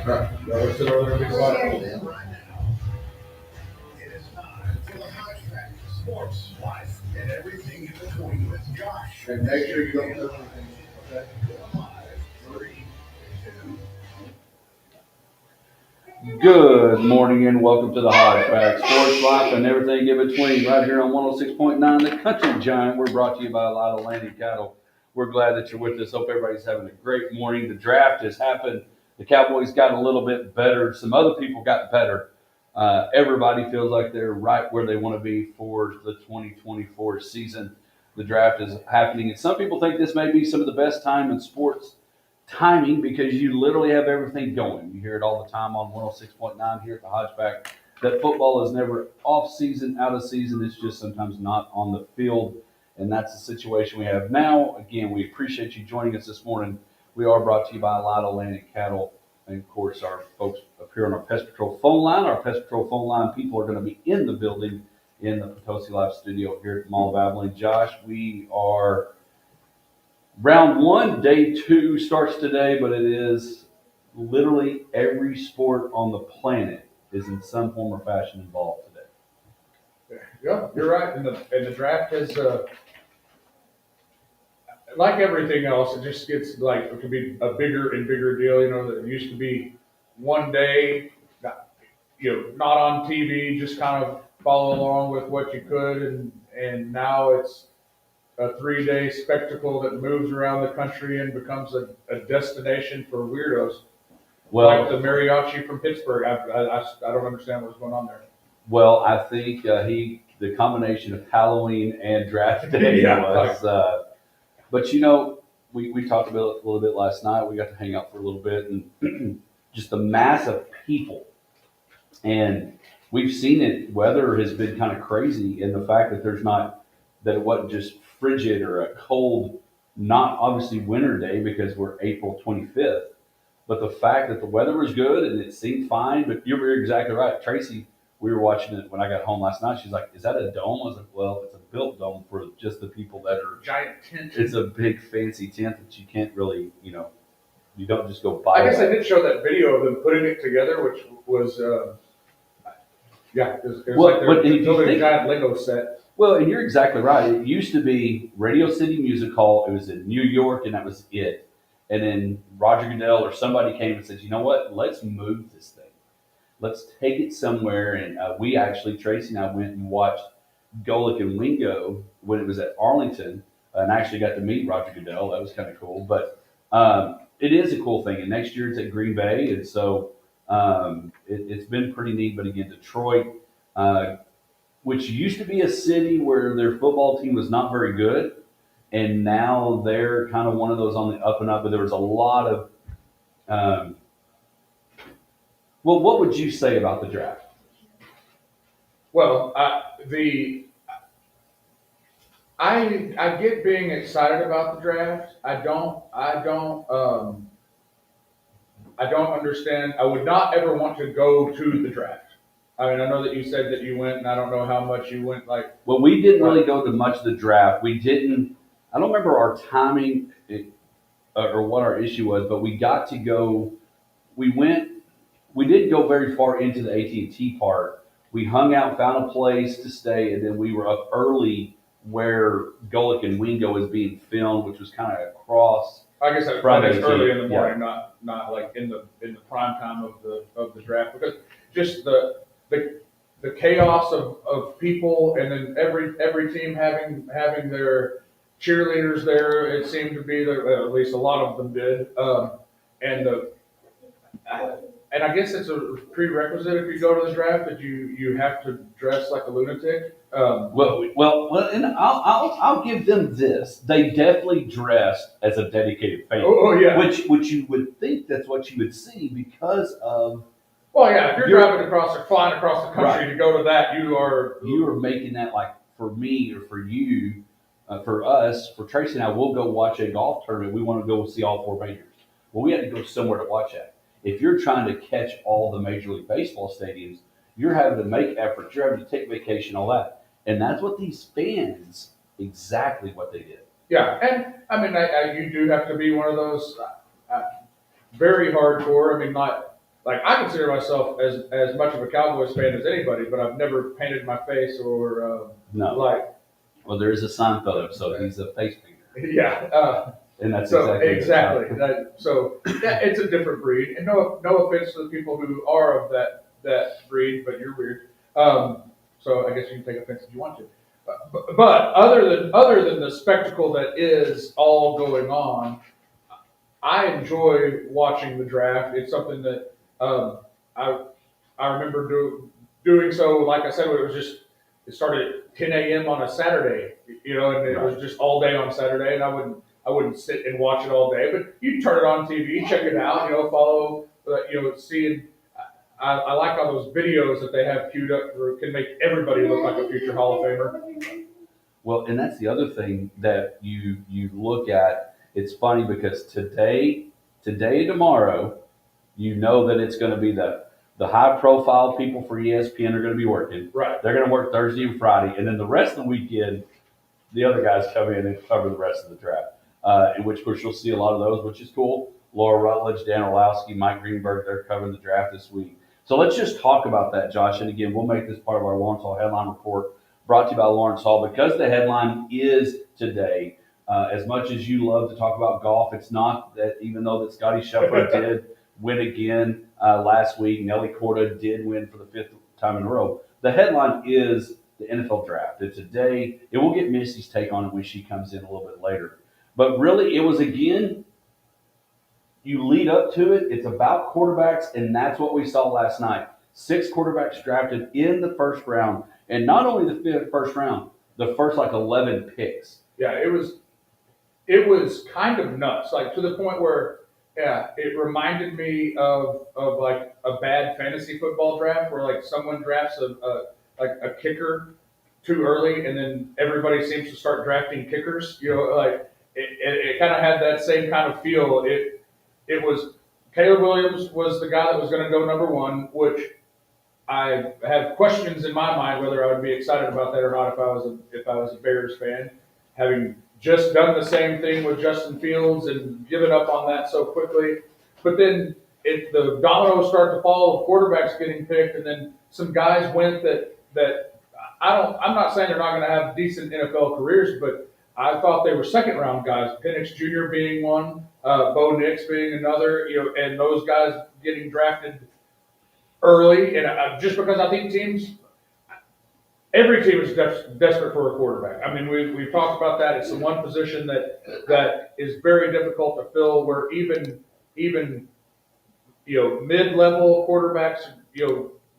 Right. Y'all sit over there and be quiet. It is time for the Hodge Pack, sports, life, and everything in between with Josh. And make sure you don't touch anything. Okay? Five, three, two, Good morning and welcome to the Hodge Pack, sports, life, and everything in between, right here on 106.9 The Country Giant. We're brought to you by a lot of land and cattle. We're glad that you're with us. Hope everybody's having a great morning. The draft has happened. The Cowboys got a little bit better. Some other people got better. Everybody feels like they're right where they want to be for the 2024 season. The draft is happening, and some people think this may be some of the best time in sports timing because you literally have everything going. You hear it all the time on 106.9 here at the Hodge Pack that football is never off season, out of season. It's just sometimes not on the field. And that's the situation we have now. Again, we appreciate you joining us this morning. We are brought to you by a lot of land and cattle. And of course, our folks up here on our Pest Patrol phone line. Our Pest Patrol phone line people are going to be in the building in the Potosi Live studio here at the Mall of Abilene. Josh, we are round one, day two starts today, but it is literally every sport on the planet is in some form or fashion involved today. Yeah, you're right. And the draft is like everything else. It just gets like it could be a bigger and bigger deal. You know, that it used to be one day, not on TV, just kind of follow along with what you could, and now it's a 3 day spectacle that moves around the country and becomes a destination for weirdos. Like the Well, mariachi from Pittsburgh. I don't understand what's going on there. well, I think the combination of Halloween and draft day Yeah. was. But we talked about it a little bit last night. We got to hang out for a little bit, and just the mass of people. And we've seen it. Weather has been kind of crazy, and the fact that that it wasn't just frigid or a cold, not obviously winter day because we're April 25th, but the fact that the weather was good and it seemed fine. But you're exactly right, Tracy. We were watching it when I got home last night. She's like, "Is that a dome?" I was like, "Well, it's a built dome for just the people that are." Giant tent. It's a big fancy tent that you can't really, you don't just go buy. I guess that. I did show that video of them putting it together, which was, it was Well, like but they're if you building a think- giant Lego set. Well, and you're exactly right. It used to be Radio City Music Hall. It was in New York, and that was it. And then Roger Goodell or somebody came and said, "You know what? Let's move this thing. Let's take it somewhere." And we actually, Tracy and I went and watched Golick and Wingo when it was at Arlington, and actually got to meet Roger Goodell. That was kind of cool. But it is a cool thing. And next year it's at Green Bay, and so it's been pretty neat. But again, Detroit. Which used to be a city where their football team was not very good, and now they're kind of one of those on the up and up. But there was a lot of, well, what would you say about the draft? Well, I get being excited about the draft. I don't understand. I would not ever want to go to the draft. I mean, I know that you said that you went, and I don't know how much you went. Like, Well, we didn't really go to much of the draft. We didn't. I don't remember our timing or what our issue was, but we got to go. We went. We didn't go very far into the AT&T part. We hung out, found a place to stay, and then we were up early where Golick and Wingo was being filmed, which was kind of across. I guess that's Friday, early in the yeah. morning, not like in the prime time of the draft, because just the chaos of people, and then every team having their cheerleaders there. It seemed to be that at least a lot of them did, and the and I guess it's a prerequisite if you go to the draft that you have to dress like a lunatic. Well, and I'll give them this. They definitely dressed as a dedicated fan. Oh yeah. Which you would think that's what you would see because of. Well, yeah. If you're driving flying across the country Right. to go to that, you are making that like for me or for you, for us, for Tracy and I. We'll go watch a golf tournament. We want to go see all four majors. Well, we had to go somewhere to watch that. If you're trying to catch all the Major League Baseball stadiums, you're having to make efforts. You're having to take vacation, all that. And that's what these fans, exactly what they did. Yeah, and I mean, you do have to be one of those very hardcore. I mean, not like I consider myself as much of a Cowboys fan as anybody, but I've never painted my face or No. like Well, there is a Seinfeld episode. He's a face painter. yeah. And that's So exactly so yeah, it's a different breed, and no offense to the people who are of that breed, but you're weird. So I guess you can take offense if you want to. But other than the spectacle that is all going on, I enjoy watching the draft. It's something that I remember doing so. Like I said, it started at 10 a.m. on a Saturday, and it was just all day on Saturday, and I wouldn't sit and watch it all day, but you turn it on TV, check it out, follow, seeing. I like how those videos that they have queued up can make everybody look like a future Hall of Famer. Well, and that's the other thing that you look at. It's funny because today and tomorrow, you know that it's going to be the high profile people for ESPN are going to be working. Right. They're going to work Thursday and Friday, and then the rest of the weekend, the other guys come in and cover the rest of the draft. In which, of course, you'll see a lot of those, which is cool. Laura Rutledge, Dan Orlowski, Mike Greenberg, they're covering the draft this week. So let's just talk about that, Josh. And again, we'll make this part of our Lawrence Hall headline report brought to you by Lawrence Hall. Because the headline is today, as much as you love to talk about golf, it's not that, even though that Scotty Scheffler did win again last week, Nelly Korda did win for the 5th time in a row. The headline is the NFL draft. It's today. It will get Missy's take on it when she comes in a little bit later. But really, it was, again, you lead up to it. It's about quarterbacks, and that's what we saw last night. 6 quarterbacks drafted in the first round, and not only the first round, the first 11 picks. Yeah, it was kind of nuts, like to the point where, yeah, it reminded me of like a bad fantasy football draft where like someone drafts a kicker too early, and then everybody seems to start drafting kickers. It kind of had that same kind of feel. It was Caleb Williams was the guy that was going to go number 1, which I have questions in my mind whether I would be excited about that or not if I was a Bears fan, having just done the same thing with Justin Fields and given up on that so quickly. But then the dominoes start to fall of quarterbacks getting picked, and then some guys went that I'm not saying they're not going to have decent NFL careers, but I thought they were second round guys. Penix Jr. being one, Bo Nix being another, and those guys getting drafted early. And just because I think every team is desperate for a quarterback. I mean, we've talked about that. It's the one position that is very difficult to fill. Where even mid-level quarterbacks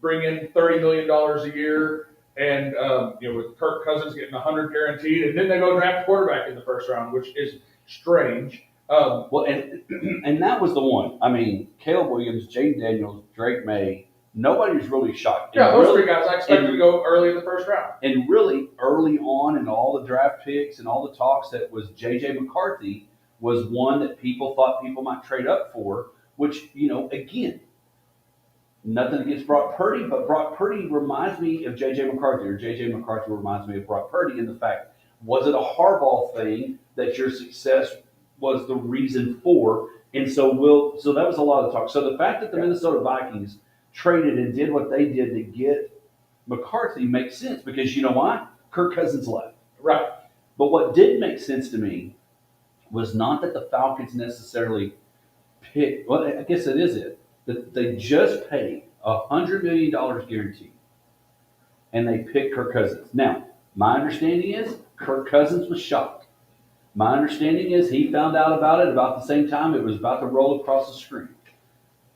bring in $30 million a year, and with Kirk Cousins getting 100 guaranteed, and then they go draft a quarterback in the first round, which is strange. Well, and that was the one. I mean, Caleb Williams, Jaden Daniels, Drake May. Nobody's really shocked. Yeah, those 3 guys I expected to go early in the first round. And really early on in all the draft picks and all the talks, that was J.J. McCarthy was one that people thought people might trade up for, which, again, nothing against Brock Purdy, but Brock Purdy reminds me of J.J. McCarthy, or J.J. McCarthy reminds me of Brock Purdy in the fact, was it a Harbaugh thing that your success was the reason for? And so that was a lot of talk. So the fact that the Minnesota Vikings traded and did what they did to get McCarthy makes sense, because you know why? Kirk Cousins left. Right. But what did make sense to me was not that the Falcons necessarily picked, well, I guess it is it, that they just paid $100 million guaranteed, and they picked Kirk Cousins. Now, my understanding is Kirk Cousins was shocked. My understanding is he found out about it about the same time it was about to roll across the screen.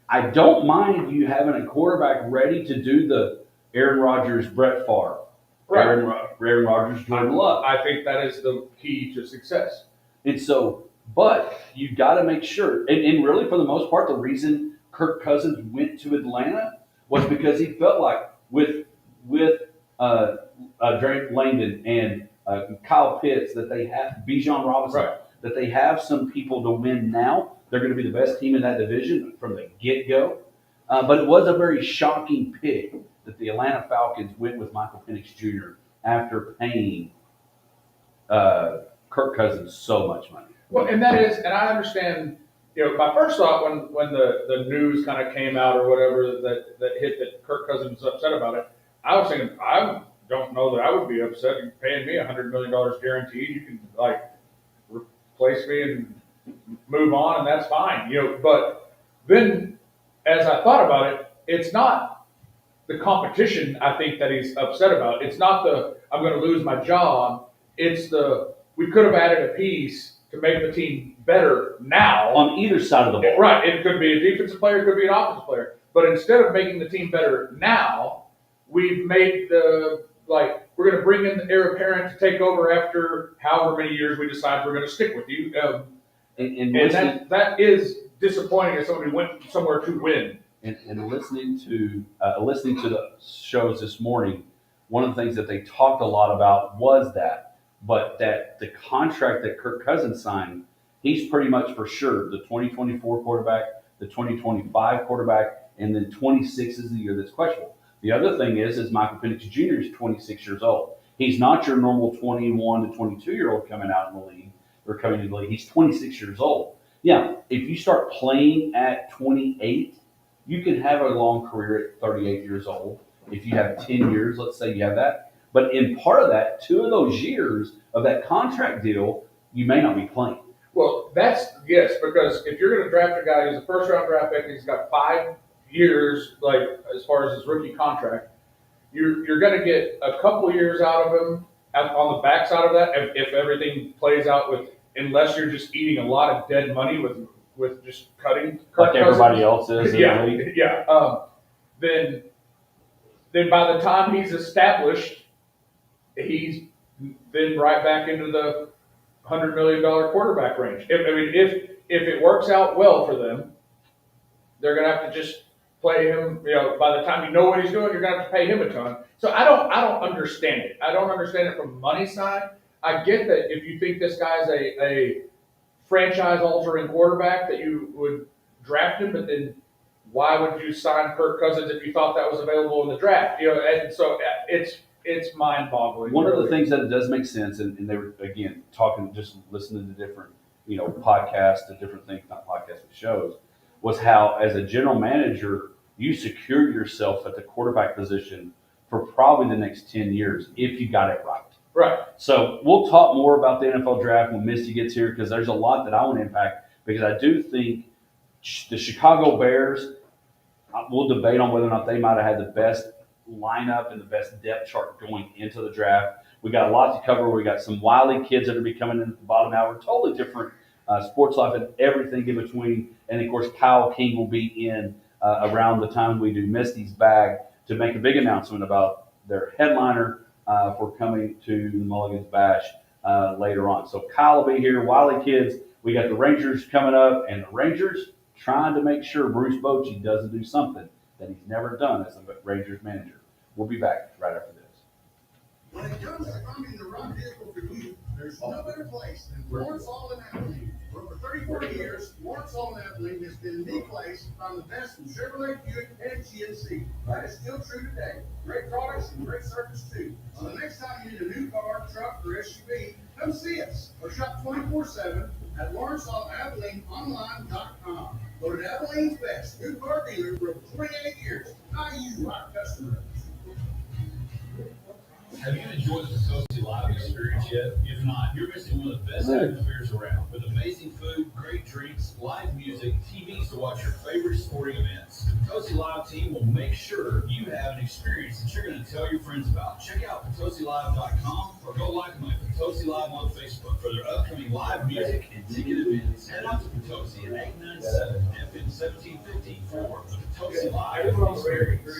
I don't mind you having a quarterback ready to do the Aaron Rodgers, Brett Favre, Right. Aaron Rodgers, Jordan Love. I think that is the key to success. And so, but you got to make sure, and really for the most part, the reason Kirk Cousins went to Atlanta was because he felt like with Drake Langdon and Kyle Pitts, that they have Bijan Robinson, Right. that they have some people to win now. They're going to be the best team in that division from the get-go. But it was a very shocking pick that the Atlanta Falcons went with Michael Penix Jr. after paying Kirk Cousins so much money. Well, and I understand my first thought when the news kind of came out or whatever that hit that Kirk Cousins was upset about it, I was thinking, I don't know that I would be upset. You're paying me $100 million guaranteed. You can replace me and move on, and that's fine. But then as I thought about it, it's not the competition I think that he's upset about. It's not the I'm going to lose my job. It's the we could have added a piece to make the team better now. On either side of the ball. Right. It could be a defensive player, it could be an offensive player. But instead of making the team better now, we've made we're going to bring in the heir apparent to take over after however many years we decide we're going to stick with you. And that is disappointing as somebody who went somewhere to win. And listening to the shows this morning, one of the things that they talked a lot about was that the contract that Kirk Cousins signed, he's pretty much for sure the 2024 quarterback, the 2025 quarterback, and then 26 is the year that's questionable. The other thing is Michael Penix Jr. is 26 years old. He's not your normal 21 to 22-year-old coming out in the league or coming into the league. He's 26 years old. Yeah, if you start playing at 28, you can have a long career at 38 years old. If you have 10 years, let's say you have that. But in part of that, 2 of those years of that contract deal, you may not be playing. Well, because if you're going to draft a guy who's a first-round draft pick and he's got 5 years, as far as his rookie contract, you're going to get a couple years out of him on the backside of that if everything plays out unless you're just eating a lot of dead money with just cutting like everybody else is in yeah, the league. Yeah. Then by the time he's established, he's then right back into the $100 million quarterback range. If it works out well for them, they're going to have to just play him. By the time you know what he's doing, you're going to have to pay him a ton. So I don't understand it. I don't understand it from the money side. I get that if you think this guy's a franchise-altering quarterback, that you would draft him, but then why would you sign Kirk Cousins if you thought that was available in the draft? And so it's mind-boggling. One of the things that it does make sense, and they were again talking, just listening to different podcasts, to different things, not podcasts but shows, was how as a general manager you secure yourself at the quarterback position for probably the next 10 years if you got it right. Right. So we'll talk more about the NFL draft when Misty gets here because there's a lot that I want to impact because I do think the Chicago Bears, we'll debate on whether or not they might have had the best lineup and the best depth chart going into the draft. We got a lot to cover. We got some wily kids that are be coming in at the bottom hour, totally different sports life and everything in between. And of course, Kyle King will be in around the time we do Misty's Bag to make a big announcement about their headliner for coming to the Mulligan's Bash later on. So Kyle will be here, wily kids. We got the Rangers coming up, and the Rangers trying to make sure Bruce Bochy doesn't do something that he's never done as a Rangers manager. We'll be back right after this. When it comes to finding the right vehicle for you, there's no better place than Lawrence Hall and Abilene. For over 34 years, Lawrence Hall and Abilene has been the place to find the best from Chevrolet, Buick, and GMC. That is still true today. Great products and great service too. So the next time you need a new car, truck, or SUV, come see us or shop 24/7 at LawrenceHallAbilene.online.com. Voted Abilene's best new car dealer for over 28 years. Now you, our customer. Have you enjoyed the Potosi Live experience yet? If not, you're missing one of the best atmospheres around. With amazing food, great drinks, live music, TVs to watch your favorite sporting events. The Potosi Live team will make sure you have an experience that you're going to tell your friends about. Check out PotosiLive.com or go like my Potosi Live on Facebook for their upcoming live music and ticket events. Head out to Potosi at 897 FM 1750 for the Potosi Live experience.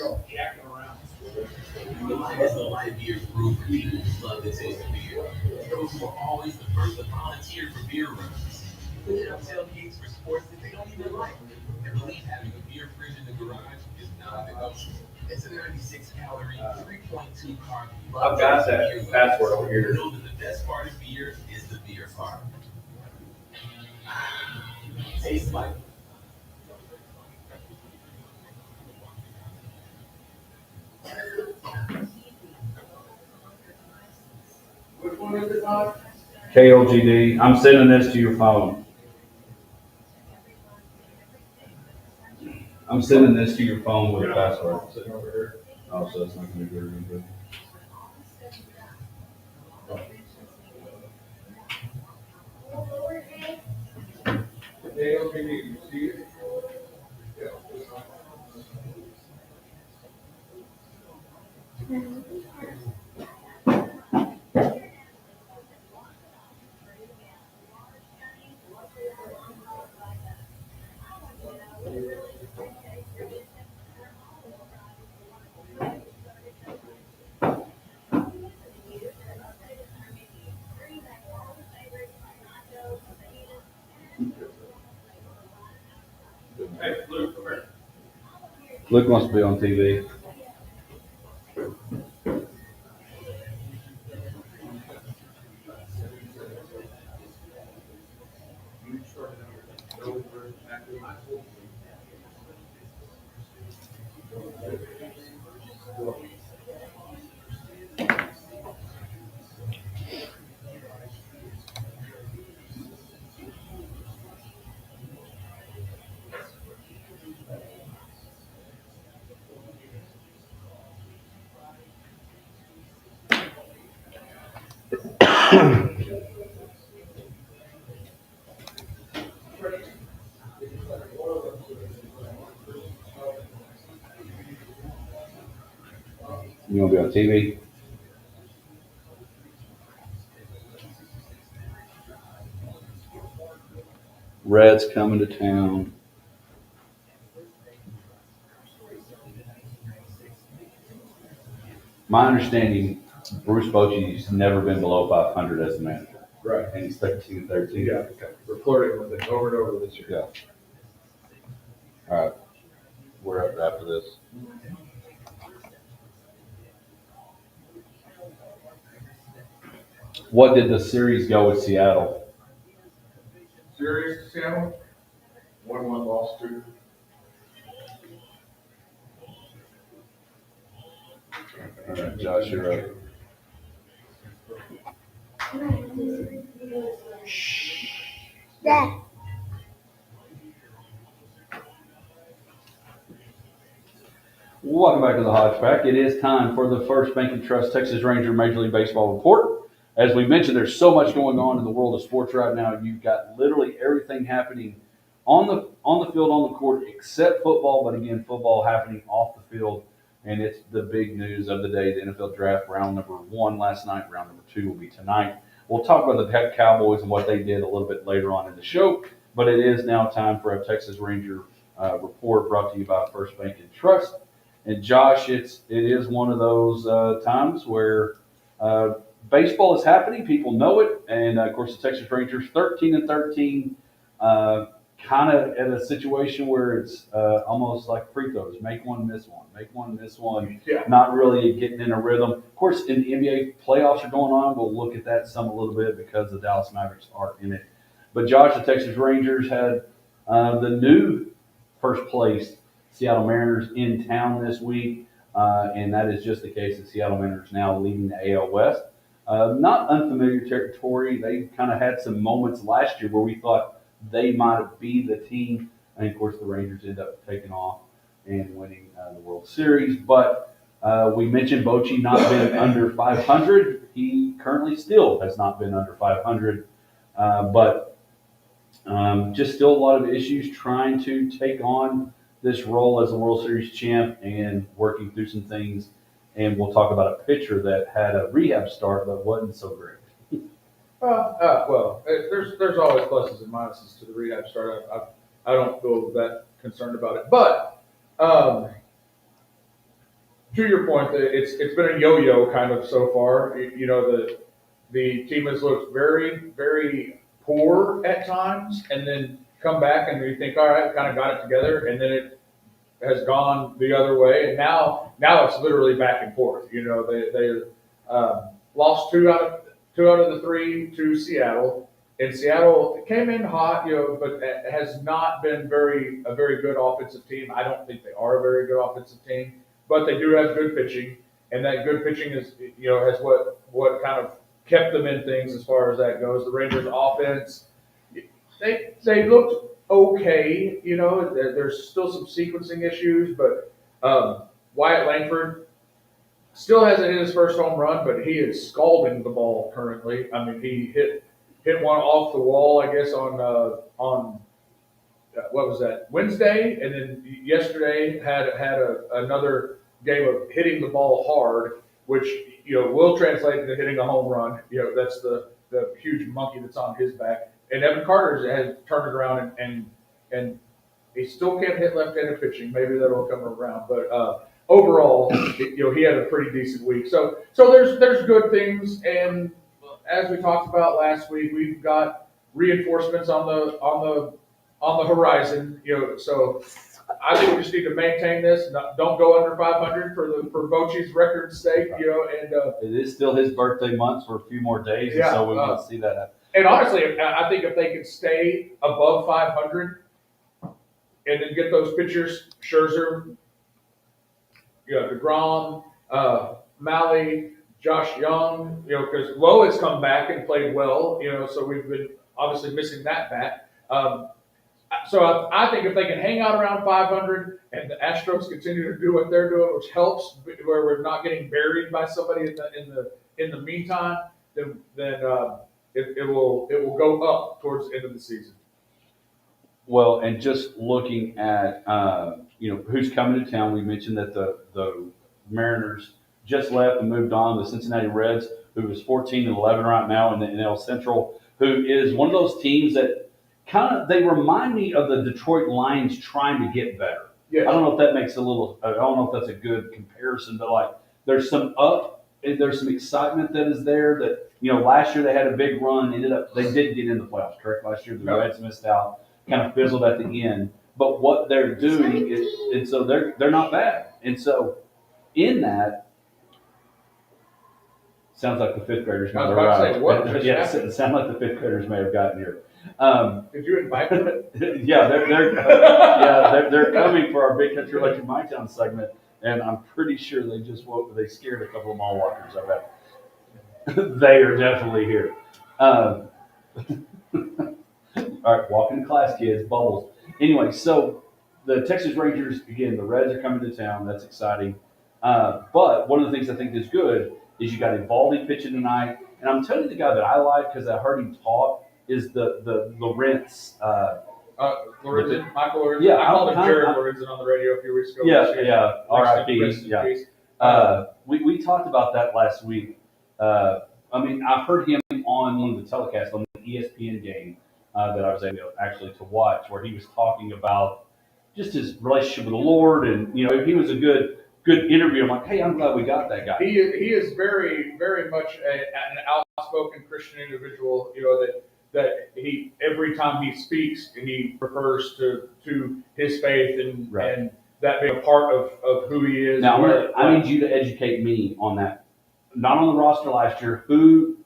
The Light is the light beer brew for people who love the taste of beer. Those who are always the first to volunteer for beer runs. Who did up tailgates for sports that they don't even like. And believe having a beer fridge in the garage is non-negotiable. It's a 96-calorie, 3.2 carb. I've got that password over here. Know that the best part of beer is the beer part. Tastes like. Which one is it, Todd? KLGD. I'm sending this to your phone. I'm sending this to your phone with a password. Sitting over here. Oh, so it's not gonna be very good. Yeah, okay, you see it? Yeah. Hey, Luke, come here. Luke wants to be on TV. You want to be on TV? Red's coming to town. My understanding, Bruce Bochy's never been below 500 as a manager. Right. And he's 13-13. Yeah, we're flirting with it over and over this year. Yeah. All right. We're up after this. What did the series go with Seattle? Serious, Seattle? 1-1 loss to. All right, Josh, you're up. Dad. Welcome back to the Hodge Pack. It is time for the First Bank and Trust Texas Ranger Major League Baseball report. As we mentioned, there's so much going on in the world of sports right now. You've got literally everything happening on the field, on the court, except football. But again, football happening off the field, and it's the big news of the day. The NFL draft round number 1 last night. Round number 2 will be tonight. We'll talk about the Cowboys and what they did a little bit later on in the show. But it is now time for a Texas Ranger report brought to you by First Bank and Trust. And Josh, it is one of those times where baseball is happening. People know it, and of course the Texas Rangers 13-13, kind of at a situation where it's almost like free throws: make one, miss one, make one, miss one. Yeah. Not really getting in a rhythm. Of course, in the NBA playoffs are going on. We'll look at that some a little bit because the Dallas Mavericks are in it. But Josh, the Texas Rangers had the new first place Seattle Mariners in town this week, and that is just the case. The Seattle Mariners now leading the AL West. Not unfamiliar territory. They kind of had some moments last year where we thought they might be the team, and of course the Rangers end up taking off and winning the World Series. But we mentioned Bochy not been under 500. He currently still has not been under 500, but just still a lot of issues trying to take on this role as a World Series champ and working through some things. And we'll talk about a pitcher that had a rehab start but wasn't so great. There's always pluses and minuses to the rehab start. I don't feel that concerned about it. But to your point, it's been a yo-yo kind of so far. You know, the team has looked very, very poor at times, and then come back and you think, all right, kind of got it together, and then it has gone the other way, and now it's literally back and forth. You know, they lost two out of the 3 to Seattle, and Seattle came in hot, you know, but has not been a very good offensive team. I don't think they are a very good offensive team, but they do have good pitching, and that good pitching is, you know, has what kind of kept them in things as far as that goes. The Rangers offense, they looked okay. There's still some sequencing issues, but Wyatt Langford still hasn't hit his first home run, but he is scalding the ball currently. I mean, he hit one off the wall, I guess, on what was that, Wednesday, and then yesterday had another game of hitting the ball hard, which will translate into hitting a home run. That's the huge monkey that's on his back. And Evan Carter has turned it around and he still can't hit left-handed pitching. Maybe that'll come around, but overall, he had a pretty decent week. So there's good things, and as we talked about last week, we've got reinforcements on the horizon. So I think we just need to maintain this. Don't go under 500 for Bochy's record's sake. And It is still his birthday month for a few more days, and Yeah, so we want to see that happen. and honestly, I think if they can stay above 500 and then get those pitchers, Scherzer, DeGrom, Malley, Josh Young, because Lowe has come back and played well, so we've been obviously missing that bat. So I think if they can hang out around 500 and the Astros continue to do what they're doing, which helps, where we're not getting buried by somebody in the meantime, then it will go up towards the end of the season. Well, and just looking at who's coming to town, we mentioned that the Mariners just left and moved on. The Cincinnati Reds, who is 14-11 right now in the NL Central, who is one of those teams that they remind me of the Detroit Lions trying to get better. Yes. I don't know if that makes I don't know if that's a good comparison, but there's some excitement that is there that, last year they had a big run, they didn't get in the playoffs, correct? Last year the Reds missed out, kind of fizzled at the end. But what they're doing is, and so they're not bad. And so in that, sounds like the fifth graders may I have was about to say, arrived. what just Yes, happened? it sounds like the fifth graders may have gotten here. Did you invite them? Yeah, they're coming for our Big Country Electric My Town segment, and I'm pretty sure they scared a couple of mall walkers. I bet they are definitely here. All right, walking to class, kids, bubbles. Anyway, so the Texas Rangers, again, the Reds are coming to town. That's exciting. But one of the things I think is good is you got Evaldi pitching tonight, and I'm telling you the guy that I like because I heard him talk is the Lawrence. Lorenzen, Michael Lorenzen. Yeah, I called him I'm- Jared Lorenzen on the radio a few weeks ago. Yeah, R.I.P. Rest in Yeah. peace. We talked about that last week. I heard him on one of the telecasts on the ESPN game that I was able actually to watch, where he was talking about just his relationship with the Lord, and he was a good interview. I'm like, hey, I'm glad we got that guy. He is very, very much an outspoken Christian individual. That he every time he speaks, he refers to his faith and Right. and that being a part of who he is. Now, I need you to educate me on that. Not on the roster last year.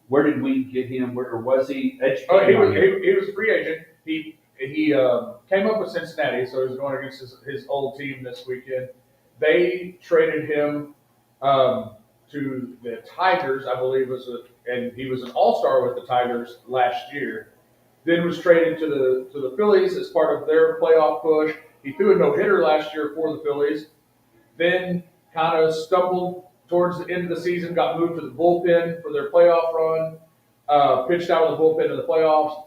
Where did we get him? Or was he educated? He was a free agent. He came up with Cincinnati, so he was going against his old team this weekend. They traded him to the Tigers, I believe, and he was an all-star with the Tigers last year. Then was traded to the Phillies as part of their playoff push. He threw a no-hitter last year for the Phillies. Then kind of stumbled towards the end of the season, got moved to the bullpen for their playoff run, pitched out of the bullpen in the playoffs.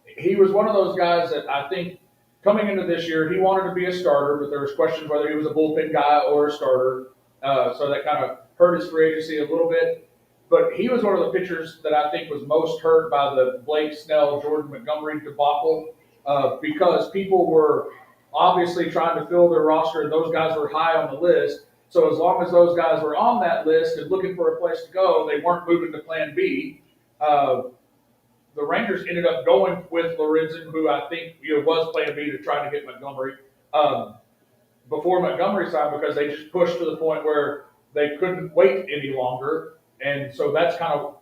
He was one of those guys that I think coming into this year, he wanted to be a starter, but there was questions whether he was a bullpen guy or a starter. So that kind of hurt his free agency a little bit. But he was one of the pitchers that I think was most hurt by the Blake Snell, Jordan Montgomery debacle because people were obviously trying to fill their roster, and those guys were high on the list. So as long as those guys were on that list and looking for a place to go, they weren't moving to Plan B. The Rangers ended up going with Lorenzen, who I think was Plan B to try to get Montgomery before Montgomery signed because they just pushed to the point where they couldn't wait any longer, and so that's kind of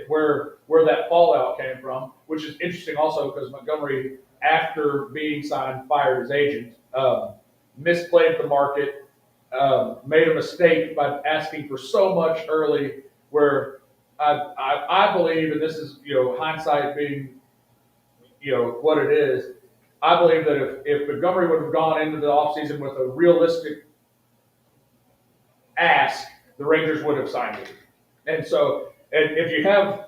where that fallout came from, which is interesting also because Montgomery, after being signed, fired his agent, misplayed the market, made a mistake by asking for so much early where I believe, and this is hindsight being what it is, I believe that if Montgomery would have gone into the offseason with a realistic ask, the Rangers would have signed him. And so, and if you have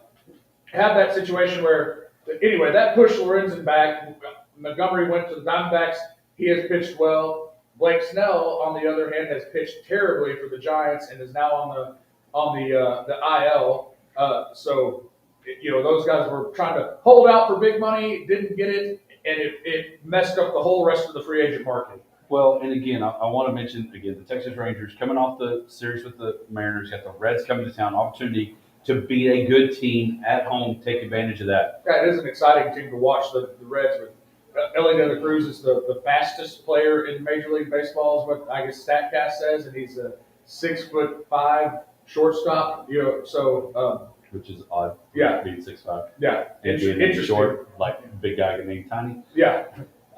that situation where, anyway, that pushed Lorenzen back. Montgomery went to the Diamondbacks. He has pitched well. Blake Snell, on the other hand, has pitched terribly for the Giants and is now on the IL. So, those guys were trying to hold out for big money, didn't get it, and it messed up the whole rest of the free agent market. Well, and again, I want to mention again the Texas Rangers coming off the series with the Mariners, got the Reds coming to town, opportunity to beat a good team at home, take advantage of that. Yeah, it is an exciting team to watch. The Reds with Ellie De La Cruz is the fastest player in Major League Baseball, is what I guess Statcast says, and he's a 6'5" shortstop. Which is odd. Yeah. Being 6'5". Yeah, And being short, like a big guy named Tiny. Yeah.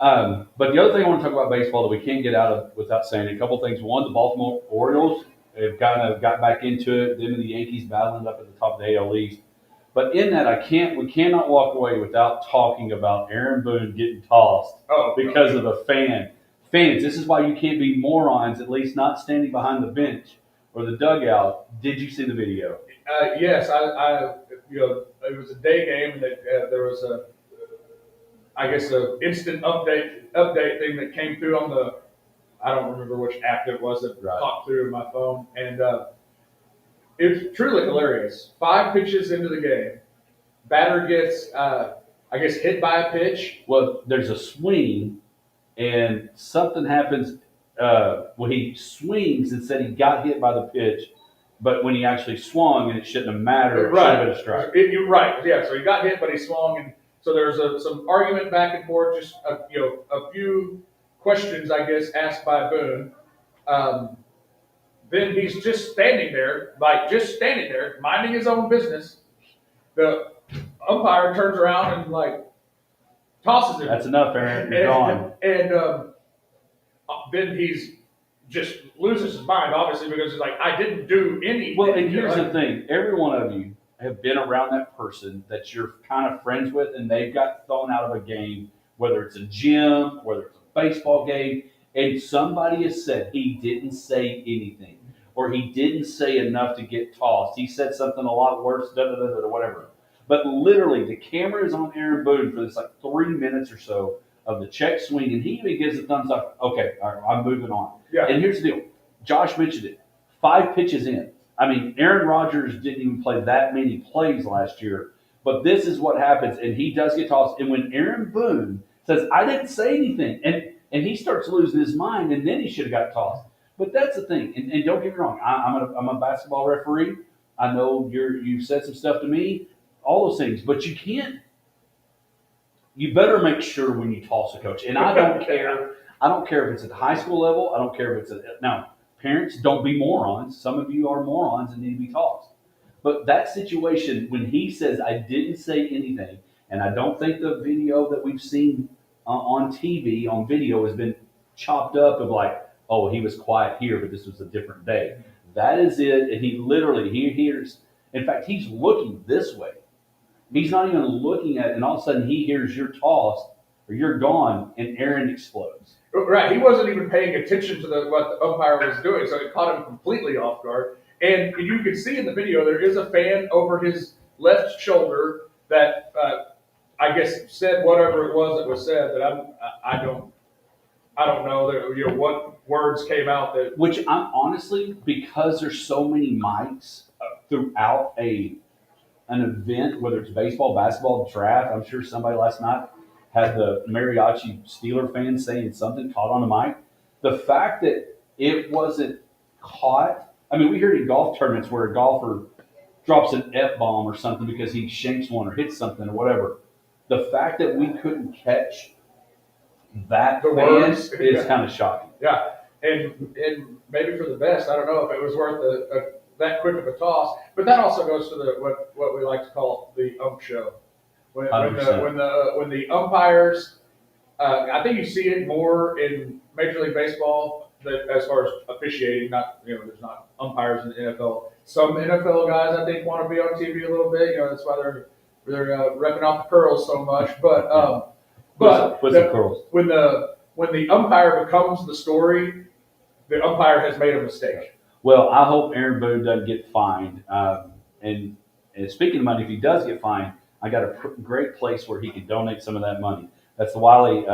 But the other thing I want to talk about baseball that we can't get out of without saying a couple things. One, the Baltimore Orioles have kind of got back into it. Them and the Yankees battling up at the top of the AL East. But in that, we cannot walk away without talking about Aaron Boone getting tossed because of the fans. This is why you can't be morons, at least not standing behind the bench or the dugout. Did you see the video? Yes, it was a day game that there was a instant update thing that came through on I don't remember which app it was that popped through in my phone, and it's truly hilarious. 5 pitches into the game, batter gets hit by a pitch. Well, there's a swing, and something happens. He swings and said he got hit by the pitch, but when he actually swung, and it shouldn't have mattered, it should have been a strike. You're right. Yeah. So he got hit, but he swung, and so there's some argument back and forth. Just a few questions, I guess, asked by Boone. Then he's just standing there, minding his own business. The umpire turns around and tosses him. That's enough, Aaron. You're gone. And then he's just loses his mind, obviously, because he's like, I didn't do anything. Well, and here's the thing. Every one of you have been around that person that you're kind of friends with, and they've got thrown out of a game, whether it's a gym, whether it's a baseball game, and somebody has said he didn't say anything, or he didn't say enough to get tossed. He said something a lot worse, or whatever. But literally, the camera is on Aaron Boone for this 3 minutes or so of the check swing, and he even gives a thumbs up. Okay, all right, I'm moving on. Yeah. And here's the deal. Josh mentioned it. 5 pitches in. I mean, Aaron Rodgers didn't even play that many plays last year, but this is what happens, and he does get tossed. And when Aaron Boone says, I didn't say anything, and he starts losing his mind, and then he should have got tossed. But that's the thing, and don't get me wrong, I'm a basketball referee. I know you said some stuff to me, all those things, but you better make sure when you toss a coach. And I don't care. I don't care if it's at the high school level. I don't care if it's now, parents, don't be morons. Some of you are morons and need to be tossed. But that situation, when he says, I didn't say anything, and I don't think the video that we've seen on TV, on video, has been chopped up of he was quiet here, but this was a different day. That is it. And he hears, in fact, he's looking this way. He's not even looking at it, and all of a sudden he hears you're tossed or you're gone, and Aaron explodes. Right, he wasn't even paying attention to what the umpire was doing, so it caught him completely off guard. And you can see in the video there is a fan over his left shoulder that I guess said whatever it was that was said. That I don't know that what words came out that. Which I'm honestly, because there's so many mics throughout an event, whether it's baseball, basketball, draft. I'm sure somebody last night had the mariachi Steeler fan saying something caught on the mic. The fact that it wasn't caught, I mean, we hear in golf tournaments where a golfer drops an F-bomb or something because he shanks one or hits something or whatever. The fact that we couldn't catch that is kind of shocking. Yeah, and maybe for the best. I don't know if it was worth that quick of a toss, but that also goes to what we like to call the ump show. When the umpires, I think you see it more in Major League Baseball as far as officiating. There's not umpires in the NFL. Some NFL guys I think want to be on TV a little bit. That's why they're repping off the curls so much. But But With some curls. when the umpire becomes the story, the umpire has made a mistake. Well, I hope Aaron Boone doesn't get fined. And speaking of money, if he does get fined, I got a great place where he can donate some of that money. That's the Wiley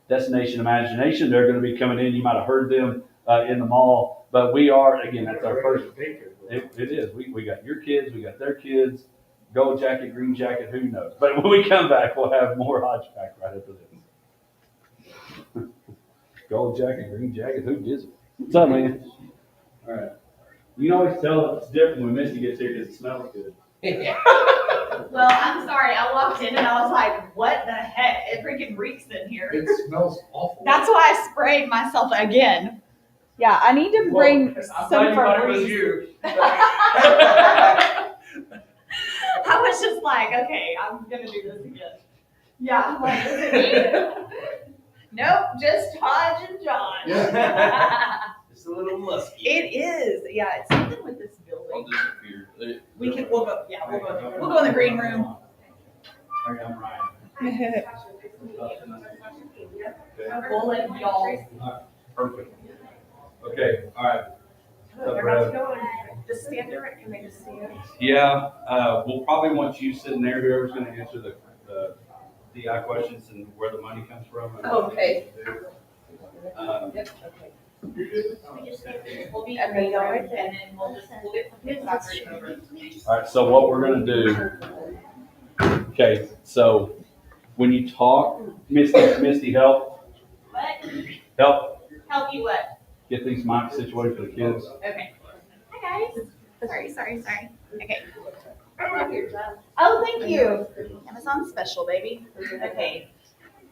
Destination Imagination. They're going to be coming in. You might have heard them in the mall. But we are, again, that's our first. It is. We got your kids. We got their kids. Gold jacket, green jacket, who knows? But when we come back, we'll have more Hodge Pack right after this. Gold jacket, green jacket, who gives it? What's up, man? All right. You can always tell it's different when Misty gets here because it smells good. Well, I'm sorry. I walked in and I was like, what the heck? It freaking reeks in here. It smells awful. That's why I sprayed myself again. Yeah, I need to bring some Febreze. you. I was just like, okay, I'm gonna do this again. Yeah, I'm like, is it me? Nope, just Hodge and John. It's a little musky. It is. Yeah, it's something with this I'll building. disappear. We'll go. Yeah, we'll go in the green room. I'm Ryan. We'll let y'all. Perfect. Okay, all right. They're about to go in. Just stand there. Can they just stand? Yeah, we'll probably want you sitting there, whoever's going to answer the DI questions and where the money comes from. Okay. Yep, okay. We'll be and then we'll get some kids over. All right, so what we're going to do, okay, so when you talk, Misty, help. What? Help Help you what? get these mics situated for the kids. Okay. Hi guys. Sorry. Okay. Oh, thank you. Amazon special, baby. Okay.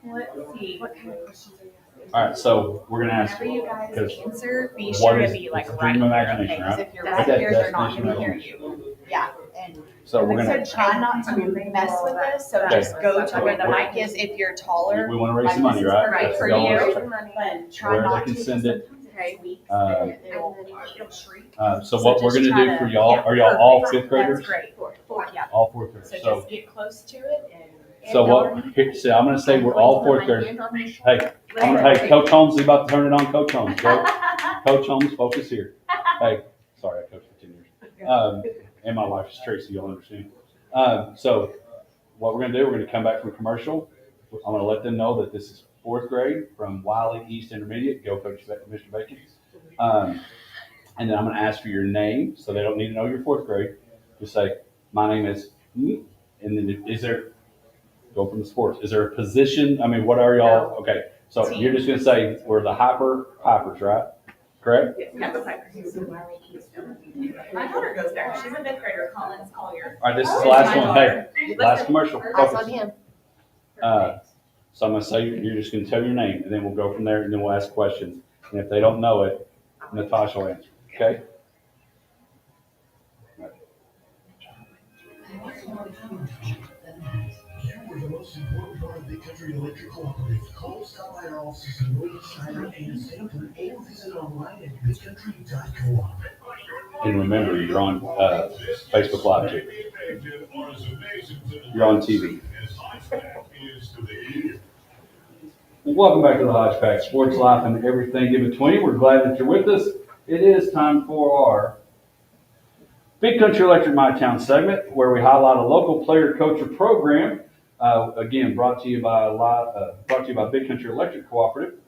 Let's see. What kind of questions are you asking? All right, so we're going to ask, Whenever you guys because answer, be what sure is- to be like it's a right dream of here, imagination, okay? 'Cause right? if you're right Okay, here, they're not destination going to hear imagination. you. Yeah, and so we're so going to, try not to mess with this. So Okay. just go to where the mic is if you're taller. we want to raise Like some money, this is right? perfect That's for the goal. you, but try Where they not can to. send it. Okay. It'll shriek. So So what we're just going to try do to- for y'all, yeah, are y'all all perfect. fifth graders? That's great. Yeah. All fourth graders. So So, just get close to it and. so what, here, so I'm going to say we're all fourth graders. Hey, hey, Coach Holmes is about to turn it on. Coach Holmes, go. Coach Holmes, focus here. Hey, sorry, I coached for 10 years. And my wife is Tracy, you'll understand. So what we're going to do, we're going to come back from commercial. I'm going to let them know that this is fourth grade from Wiley East Intermediate. Go Coach Mr. Bacon. And then I'm going to ask for your name, so they don't need to know your fourth grade. Just say, my name is, and then is there, go from the sports. Is there a position? I mean, what are y'all? Okay, so you're just going to say we're the Pipers, right? Correct? Yeah, the Piper. My daughter goes there. She's a fifth grader, Collins Collier. All right, this is the last one. Hey, last commercial. Eyes Focus. on him. So I'm going to say, you're just going to tell your name, and then we'll go from there, and then we'll ask questions. And if they don't know it, Natasha will answer. Okay? We're the most important part of Big Country Electric Cooperative. Call, stop by our offices in Northern Snyder and Stanford, and visit online at bigcountry.coop. And remember, you're on Facebook Live too. You're on TV. Well, welcome back to the Hodge Pack, Sports Life and everything in between. We're glad that you're with us. It is time for our Big Country Electric My Town segment, where we highlight a local player, coach, or program. Again, brought to you by Big Country Electric Cooperative.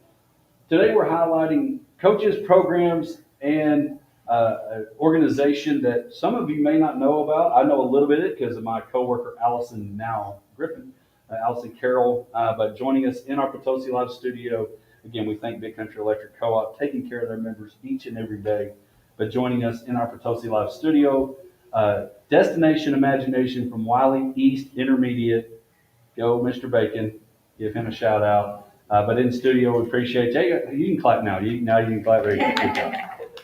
Today, we're highlighting coaches, programs, and an organization that some of you may not know about. I know a little bit because of my coworker, Allison Griffin, Allison Carroll. But joining us in our Potosi Live studio, again, we thank Big Country Electric Co-op, taking care of their members each and every day. But joining us in our Potosi Live studio, Destination Imagination from Wiley East Intermediate. Go, Mr. Bacon. Give him a shout out. But in studio, we appreciate you. You can clap now. You can clap. Very good. Good job.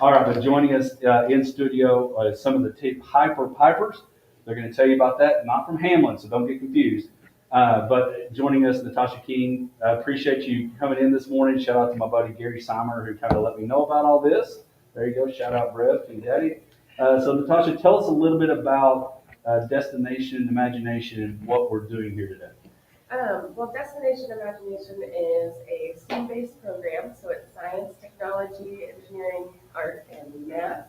All right, but joining us in studio, some of the Hyper Pipers. They're going to tell you about that, not from Hamlin, so don't get confused. But joining us, Natasha King. I appreciate you coming in this morning. Shout out to my buddy Gary Seimer, who kind of let me know about all this. There you go. Shout out, Brett and Daddy. So, Natasha, tell us a little bit about Destination Imagination and what we're doing here today. Well, Destination Imagination is a STEAM-based program, so it's science, technology, engineering, art, and math.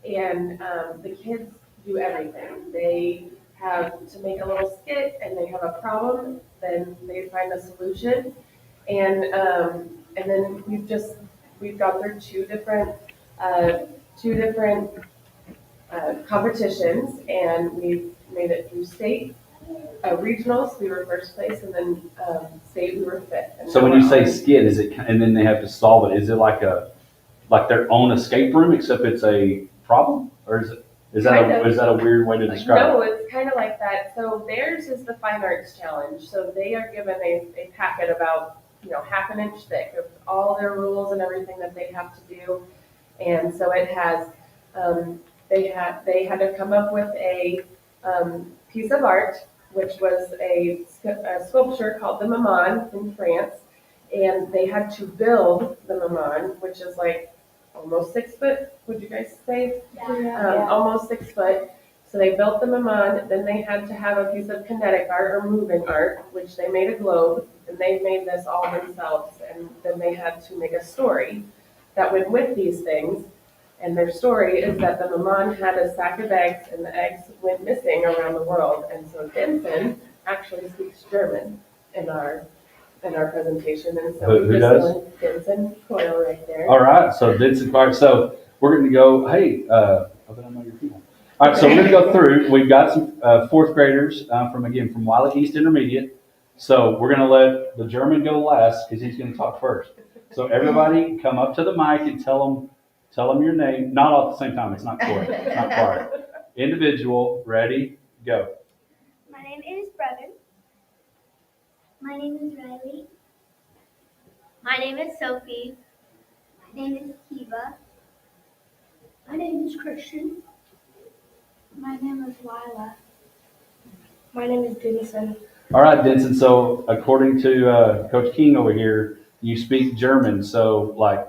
And the kids do everything. They have to make a little skit, and they have a problem, then they find a solution. And then we've gone through two different competitions, and we've made it through state, regionals, we were first place, and then state, we were fifth. And So now when you we're say on- skit, is it, and then they have to solve it, is it like their own escape room, except it's a problem? Or is Kind of. that a weird way to describe No, it? it's kind of like that. So theirs is the Fine Arts Challenge. So they are given a packet about, half an inch thick of all their rules and everything that they have to do. And so it has, they had to come up with a piece of art, which was a sculpture called the Maman in France. And they had to build the Maman, which is like almost 6 foot, would you guys say? Almost 6 foot. So they built the Maman, then they had to have a piece of kinetic art or moving art, which they made a globe, and they made this all themselves. And then they had to make a story that went with these things. And their story is that the Maman had a sack of eggs, and the eggs went missing around the world. And so Vincent actually speaks German in our presentation, and so Who we just does? learned Vincent Coyle right there. All right, so Vincent Clark. So we're going to go, hey, I bet I know your people. All right, so we're going to go through. We've got some fourth graders from Wiley East Intermediate. So we're going to let the German go last because he's going to talk first. So everybody come up to the mic and tell them your name. Not all at the same time. It's not choir. It's not choir. Individual, ready, go. My name is Brevin. My name is Riley. My name is Sophie. My name is Kiva. My name is Christian. My name is Lila. My name is Denison. All right, Denson. So according to Coach King over here, you speak German. So like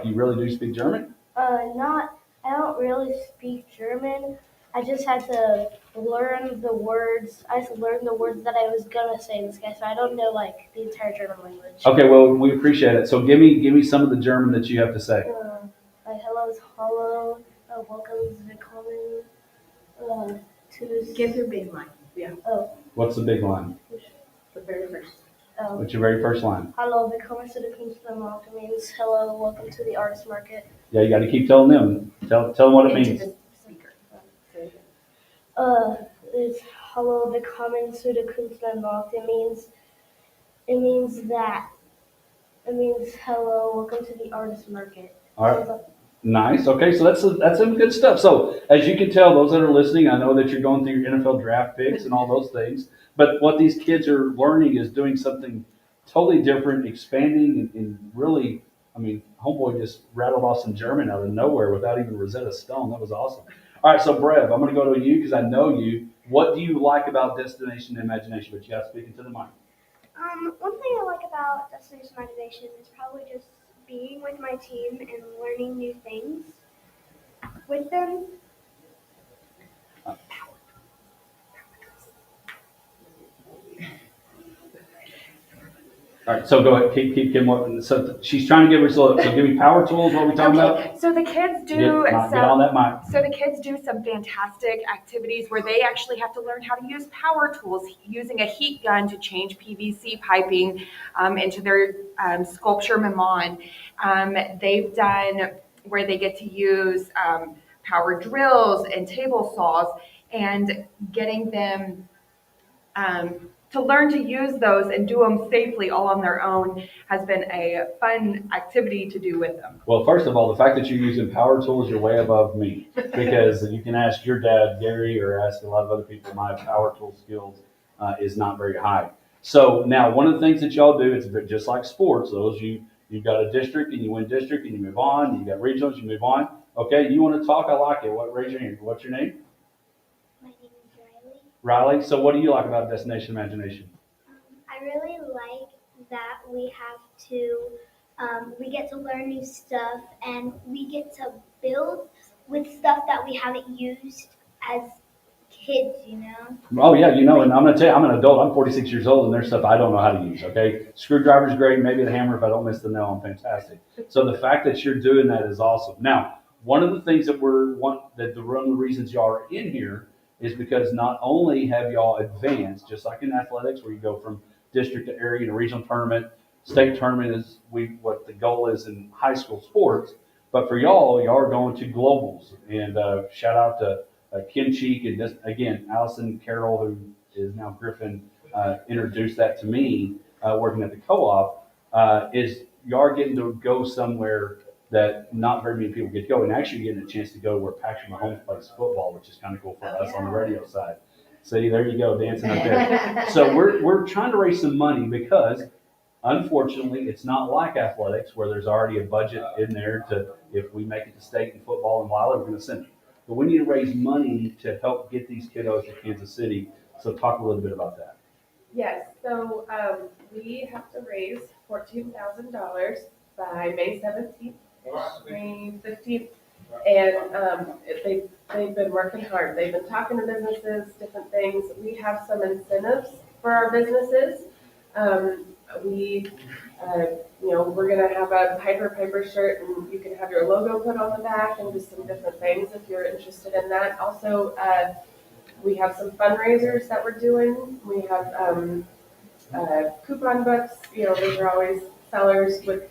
you really do speak German? I don't really speak German. I just had to learn the words. I had to learn the words that I was gonna say in this guy, so I don't know like the entire German language. Okay, well we appreciate it. So give me some of the German that you have to say. Like hello is hello, welcome is willkommen, to Give your big line. What's the big line? The very first. What's your very first line? hello, willkommen to the Kunstlermarkt. It means hello, welcome to the artist market. Yeah, you got to keep telling them. Tell them what it Into means. the speaker. Is hello, willkommen to the Kunstlermarkt. It means hello, welcome to the artist market. All right. Nice. Okay, so that's some good stuff. So as you can tell, those that are listening, I know that you're going through your NFL draft picks and all those things. But what these kids are learning is doing something totally different, expanding, and really, I mean, homeboy just rattled off some German out of nowhere without even Rosetta Stone. That was awesome. All right, so Brev, I'm going to go to you because I know you. What do you like about Destination Imagination? But you got to speak into the mic. One thing I like about Destination Imagination is probably just being with my team and learning new things with them. All right, so go ahead, keep going. So she's trying to give us a little. So give me power tools. What are we talking about? Okay, so the kids Get do on that mic. so the kids do some fantastic activities where they actually have to learn how to use power tools, using a heat gun to change PVC piping into their sculpture maman. They've done where they get to use power drills and table saws, and getting them to learn to use those and do them safely all on their own has been a fun activity to do with them. Well, first of all, the fact that you're using power tools, you're way above me. Because you can ask your dad, Gary, or ask a lot of other people, my power tool skills is not very high. So now one of the things that y'all do, it's just like sports. You've got a district and you win district and you move on. You got regionals, you move on. Okay, you want to talk? I like it. Raise your hand. What's your name? My name is Riley. Riley. So what do you like about Destination Imagination? I really like that we get to learn new stuff, and we get to build with stuff that we haven't used as kids, you know? Oh, yeah, you know, and I'm gonna tell you, I'm an adult, I'm 46 years old, and there's stuff I don't know how to use, okay? Screwdriver's great, maybe the hammer, if I don't miss the nail, I'm fantastic. So the fact that you're doing that is awesome. Now, one of the things that one of the reasons y'all are in here is because not only have y'all advanced, just like in athletics, where you go from district to area to regional tournament, state tournament is what the goal is in high school sports, but for y'all are going to globals. And shout out to Kim Cheek, and just, again, Allison Carroll, who is now Griffin, introduced that to me working at the co-op, is you are getting to go somewhere that not very many people get to go, and actually getting a chance to go where Patrick Mahomes plays football, which is kind of cool for us on the radio side. See, there you go, dancing up there. So we're trying to raise some money because, unfortunately, it's not like athletics where there's already a budget in there to, if we make it to state in football and Wiley, we're going to send them. But we need to raise money to help get these kiddos to Kansas City. So talk a little bit about that. Yes, so we have to raise $14,000 by May 17th, May 15th. And they've been working hard. They've been talking to businesses, different things. We have some incentives for our businesses. We're gonna have a Piper shirt, and you can have your logo put on the back, and just some different things if you're interested in that. Also, we have some fundraisers that we're doing. We have coupon books. Those are always sellers with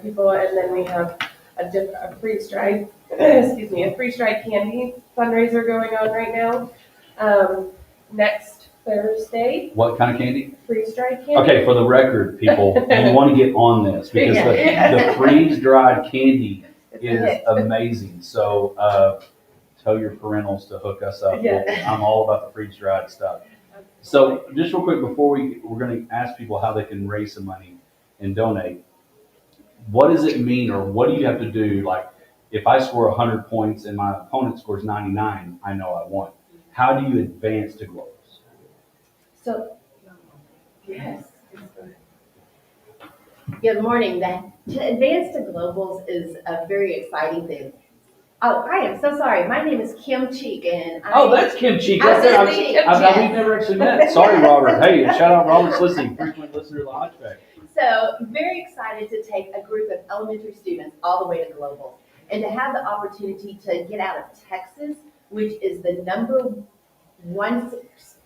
people, and then we have a freeze-dried, a freeze-dried candy fundraiser going on right now. Next Thursday. What kind of candy? Freeze-dried candy. Okay, for the record, people, you want to get on this because the freeze-dried candy is amazing. So tell your parentals to hook us up. Yeah. I'm all about the freeze-dried stuff. So just real quick before we're going to ask people how they can raise some money and donate. What does it mean, or what do you have to do? Like, if I score 100 points and my opponent scores 99, I know I won. How do you advance to globals? So, yes. Good morning. To advance to globals is a very exciting thing. Oh, I am so sorry. My name is Kim Cheek, and That's Kim Cheek right there. We've never actually met. Sorry, Robert. Hey, shout out Robert's listening, frequent listener to the Hodge Pack. So, very excited to take a group of elementary students all the way to global, and to have the opportunity to get out of Texas, which is the #1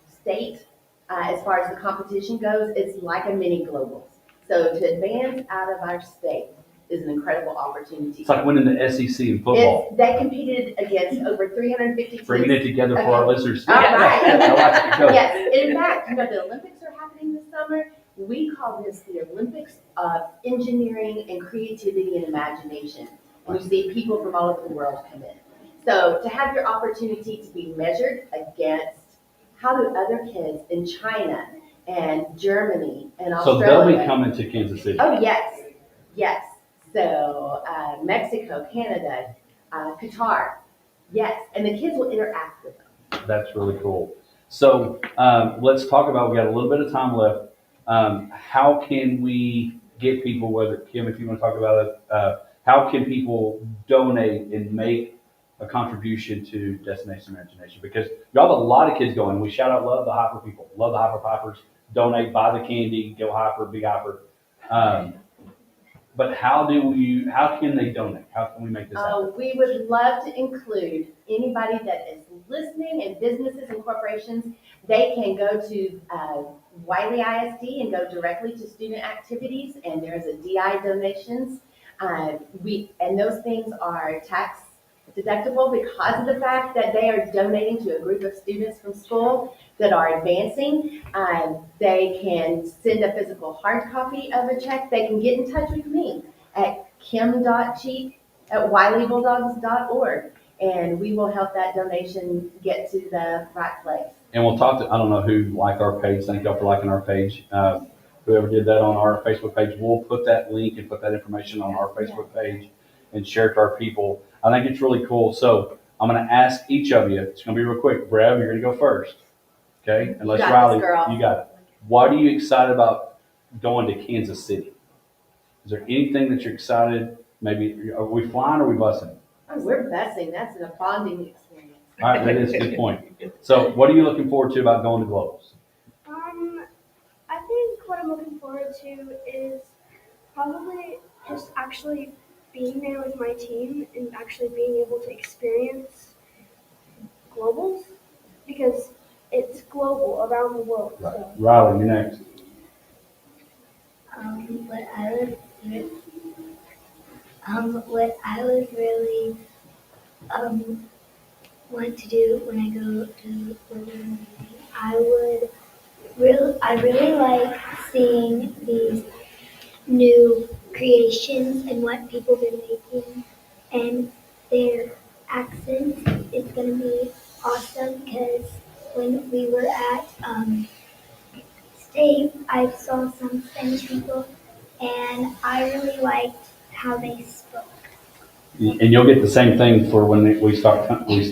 state as far as the competition goes. It's like a mini globals. So to advance out of our state is an incredible opportunity. It's like winning the SEC in football. They competed against over 350 teams. Bringing it together for our listeners. All right. Yes. In fact, the Olympics are happening this summer. We call this the Olympics of engineering and creativity and imagination. And you see people from all over the world come in. So to have your opportunity to be measured against how do other kids in China and Germany and Australia. So they'll be coming to Kansas City. Oh, yes. So Mexico, Canada, Qatar, yes. And the kids will interact with them. That's really cool. So let's talk about, we got a little bit of time left. How can we get people, whether, Kim, if you want to talk about it, how can people donate and make a contribution to Destination Imagination? Because you have a lot of kids going. We shout out, love the Hyper people, love the Hyper Pipers, donate, buy the candy, go Hyper, big Hyper. But how can they donate? How can we make this happen? We would love to include anybody that is listening, and businesses and corporations. They can go to Wiley ISD and go directly to student activities, and there's a DI donations. And those things are tax deductible because of the fact that they are donating to a group of students from school that are advancing. They can send a physical hard copy of a check. They can get in touch with me at kim.cheek@wileybulldogs.org, and we will help that donation get to the right place. And we'll talk to, I don't know who liked our page. Thank y'all for liking our page. Whoever did that on our Facebook page, we'll put that link and put that information on our Facebook page and share it to our people. I think it's really cool. So I'm going to ask each of you. It's going to be real quick. Brev, you're going to go first. Okay? Unless Riley, you got it. What are you excited about going to Kansas City? Is there anything that you're excited? Maybe, are we flying or are we busing? Oh, we're busing. That's a bonding experience. All right, that is a good point. So what are you looking forward to about going to Globals? I think what I'm looking forward to is probably just actually being there with my team and actually being able to experience globals because it's global around the world. So. Riley, you're next. What I would really want to do when I go to London, I really like seeing these new creations and what people have been making and their accents. It's gonna be awesome because when we were at state, I saw some Spanish people and I really liked how they spoke. And you'll get the same thing for when we start talking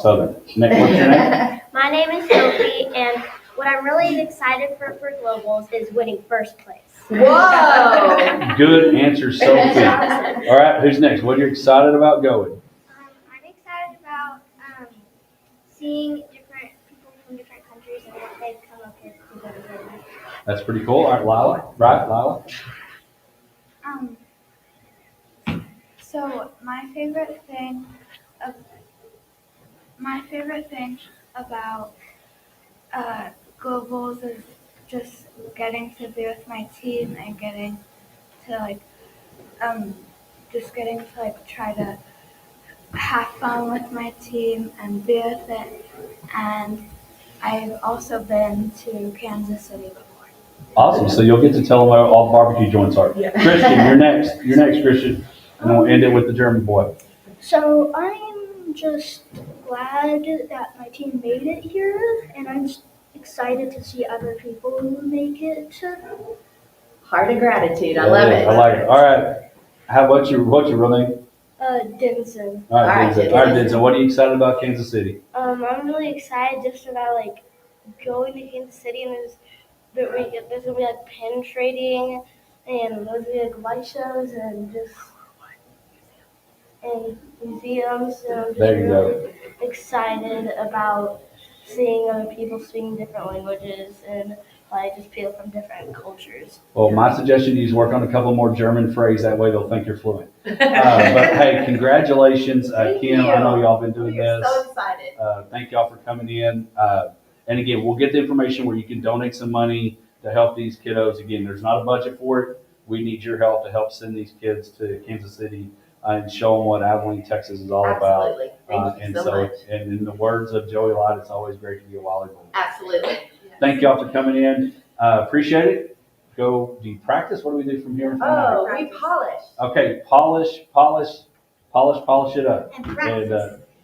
Southern. Next, what's your name? My name is Sophie, and what I'm really excited for Globals is winning first place. Whoa! Good answer, Sophie. All right, who's next? What are you excited about going? I'm excited about seeing different people from different countries and what they've come up with together. That's pretty cool. All right, Lila. Right, Lila? So my favorite thing about Globals is just getting to be with my team and getting to try to have fun with my team and be with it. And I've also been to Kansas City before. Awesome. So you'll get to tell them where all barbecue joints are. Yeah. Christian, you're next. You're next, Christian. And we'll end it with the German boy. So I'm just glad that my team made it here, and I'm just excited to see other people make it. Heart of gratitude. I love it. I like it. All right. What's your real name? Denson. All right, Denson. All right, Denson. What are you excited about Kansas City? I'm really excited just about going to Kansas City, and there's gonna be pin trading, and there's gonna be light shows and museums. So I'm just really excited about seeing other people speaking different languages and just people from different cultures. Well, my suggestion is work on a couple more German phrases. That way they'll think you're fluent. But hey, congratulations, Kim. I know y'all been doing this. So excited. Thank y'all for coming in. And again, we'll get the information where you can donate some money to help these kiddos. Again, there's not a budget for it. We need your help to help send these kids to Kansas City and show them what Abilene, Texas is all about. Absolutely. Thank you so much. And in the words of Joey Lott, it's always great to be a Wally Bull. Absolutely. Thank y'all for coming in. Appreciate it. Do you practice? What do we do from here? We polish. Okay, polish it up.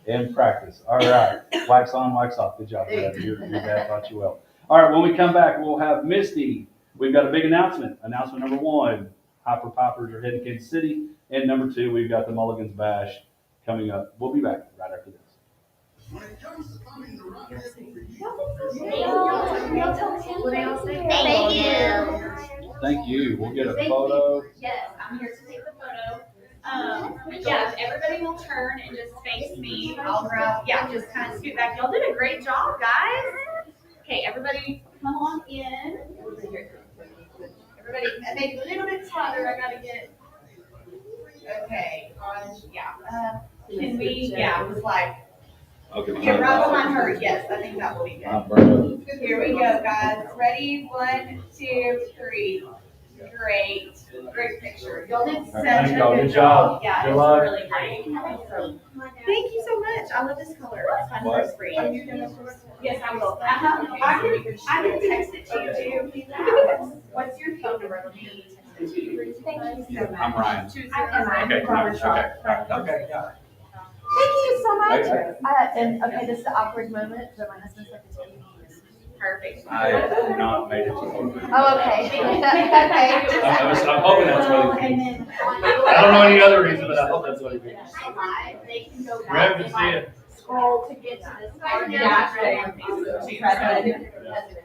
And practice. All right. Wax on, wax off. Good job, Dad. Your dad taught you well. All right, when we come back, we'll have Misty. We've got a big announcement. Announcement number 1, Hopper Poppers are heading to Kansas City. And number 2, we've got the Mulligan's Bash coming up. We'll be back right after this. When it comes to finding the right vehicle for you, Thank you. Thank you. We'll get a photo. Yes, I'm here to take the photo. Yeah, everybody will turn and just face me. I'll grab, just kind of scoot back. Y'all did a great job, guys. Okay, everybody come on in. Everybody, make it a little bit taller. I gotta get, okay, can we, it was like, okay, right behind her, yes, I think that will be good. Here we go, guys. Ready? 1, 2, 3. Great picture. Y'all did such a good job. Yeah, it's really great. Thank you so much. I love this color. It's fun for spring. Yes, I will. I can text it to you too. What's your phone number? Let me text it to you. Thank you so much. I'm Ryan. Okay, got it. Thank you so much. This is the awkward moment, but my husband's like a TV. Perfect. I have not made it to home. Oh, okay. I'm hoping that's what it means. I don't know any other reason, but I hope that's what it means. They can go back. Ready to see it. Scroll to get to this part. Yeah.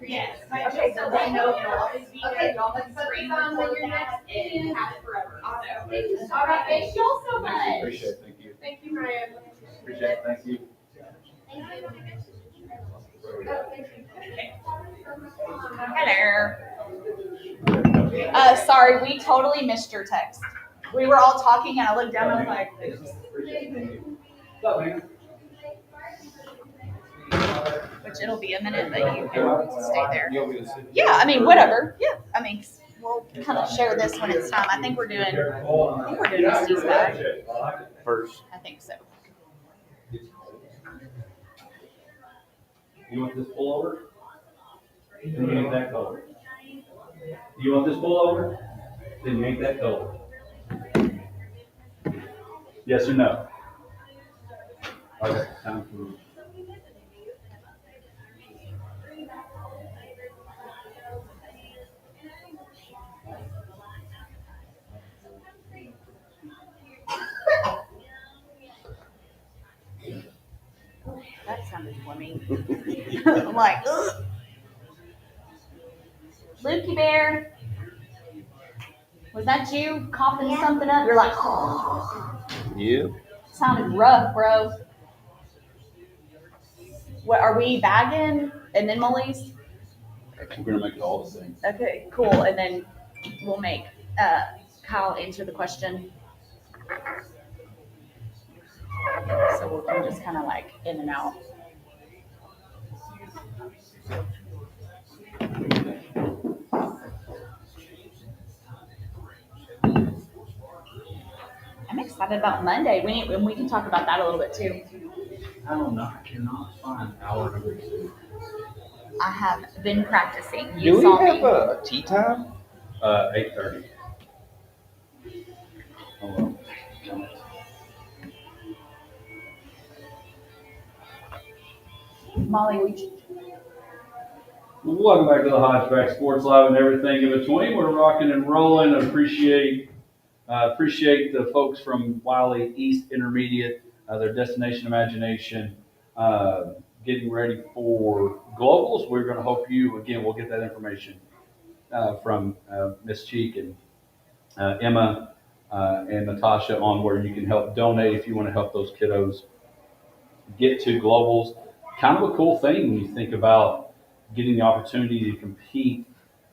Yes. Okay, So they know it'll always be there. Y'all can Let's screen put this on when record you're that next and have it forever. All right, thank you all so much. Appreciate it. Thank you. Thank you, Ryan. Appreciate it. Thank you. there. Sorry, we totally missed your text. We were all talking and I looked down and I was like, which it'll be a minute, but you can stay there. Yeah, I mean, whatever. Yeah, I mean, we'll kind of share this when it's time. I think we're doing Misty's bag. First. I think so. You want this pullover? Then you ain't that color. You want this pullover? Then you ain't that color. Yes or no? Okay, time for. That sounded funny. I'm like, ugh. Lukey Bear, was that you coughing something up? You're like, oh. Yeah. Sounded rough, bro. What are we bagging and then Molly's? We're gonna make it all the same. Okay, cool. And then we'll make Kyle answer the question. So we'll just kind of like in and out. I'm excited about Monday. We can talk about that a little bit too. I don't know. I cannot find our number 2. I have been practicing. Do You we saw have me. a tea time? 8:30. Oh well. Molly, we Welcome back to the Hodge Pack Sports Live and everything in between. We're rocking and rolling. Appreciate the folks from Wiley East Intermediate, their Destination Imagination, getting ready for globals. We're going to hope you, again, we'll get that information from Miss Cheek and Emma and Natasha on where you can help donate if you want to help those kiddos get to globals. Kind of a cool thing when you think about getting the opportunity to compete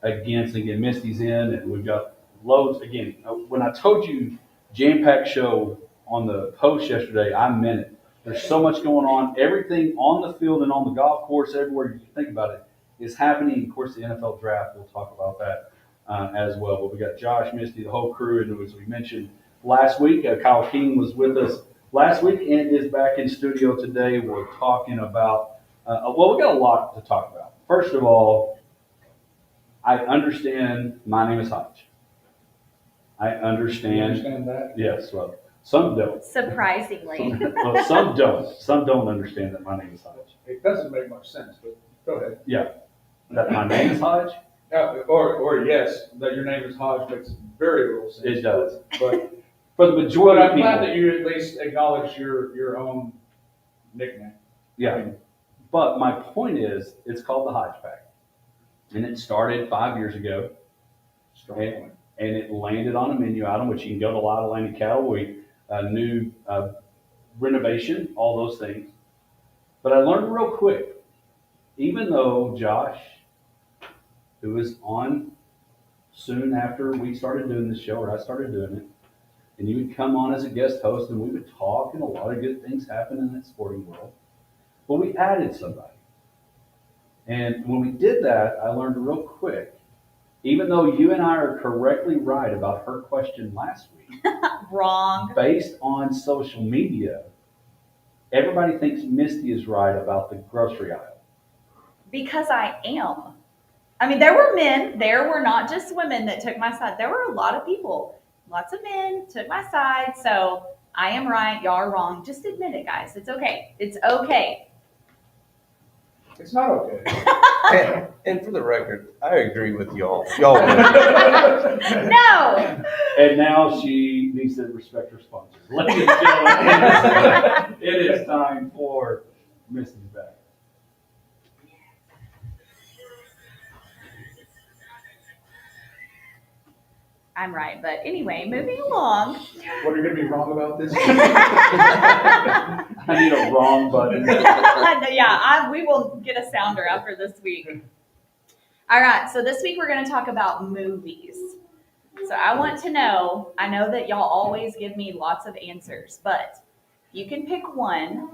against, again, Misty's in, and we've got loads. Again, when I told you jam-packed show on the post yesterday, I meant it. There's so much going on. Everything on the field and on the golf course, everywhere you think about it, is happening. Of course, the NFL draft, we'll talk about that as well. But we got Josh, Misty, the whole crew, and as we mentioned last week, Kyle King was with us last week and is back in studio today. We're talking about, we got a lot to talk about. First of all, I understand my name is Hodge. I understand. You understand that? Yes, well, some don't. surprisingly. Well, some don't. Some don't understand that my name is Hodge. It doesn't make much sense, but go ahead. Yeah, that my name is Hodge. Or yes, that your name is Hodge makes very little sense. It does. But For the majority of I'm people, glad that you at least acknowledge your own nickname. yeah. But my point is, it's called the Hodge Pack, and it started 5 years ago. And it landed on a menu item, which you can go to Loud Atlantic Cattle Week, a new renovation, all those things. But I learned real quick, even though Josh, who was on soon after we started doing this show, or I started doing it, and you would come on as a guest host, and we would talk, and a lot of good things happen in that sporting world. But we added somebody. And when we did that, I learned real quick, even though you and I are correctly right about her question last week, Wrong. based on social media, everybody thinks Misty is right about the grocery aisle. Because I am. I mean, there were men, there were not just women that took my side. There were a lot of people, lots of men took my side. So I am right, y'all are wrong. Just admit it, guys. It's okay. It's okay. It's not okay. And for the record, I agree with y'all. Y'all win. No. And now she needs to respect her sponsors. Ladies and gentlemen, it is time for Misty's back. I'm right. But anyway, moving along. What are you going to be wrong about this? I need a wrong button. Yeah, we will get a sounder after this week. All right, so this week we're going to talk about movies. So I want to know, I know that y'all always give me lots of answers, but you can pick one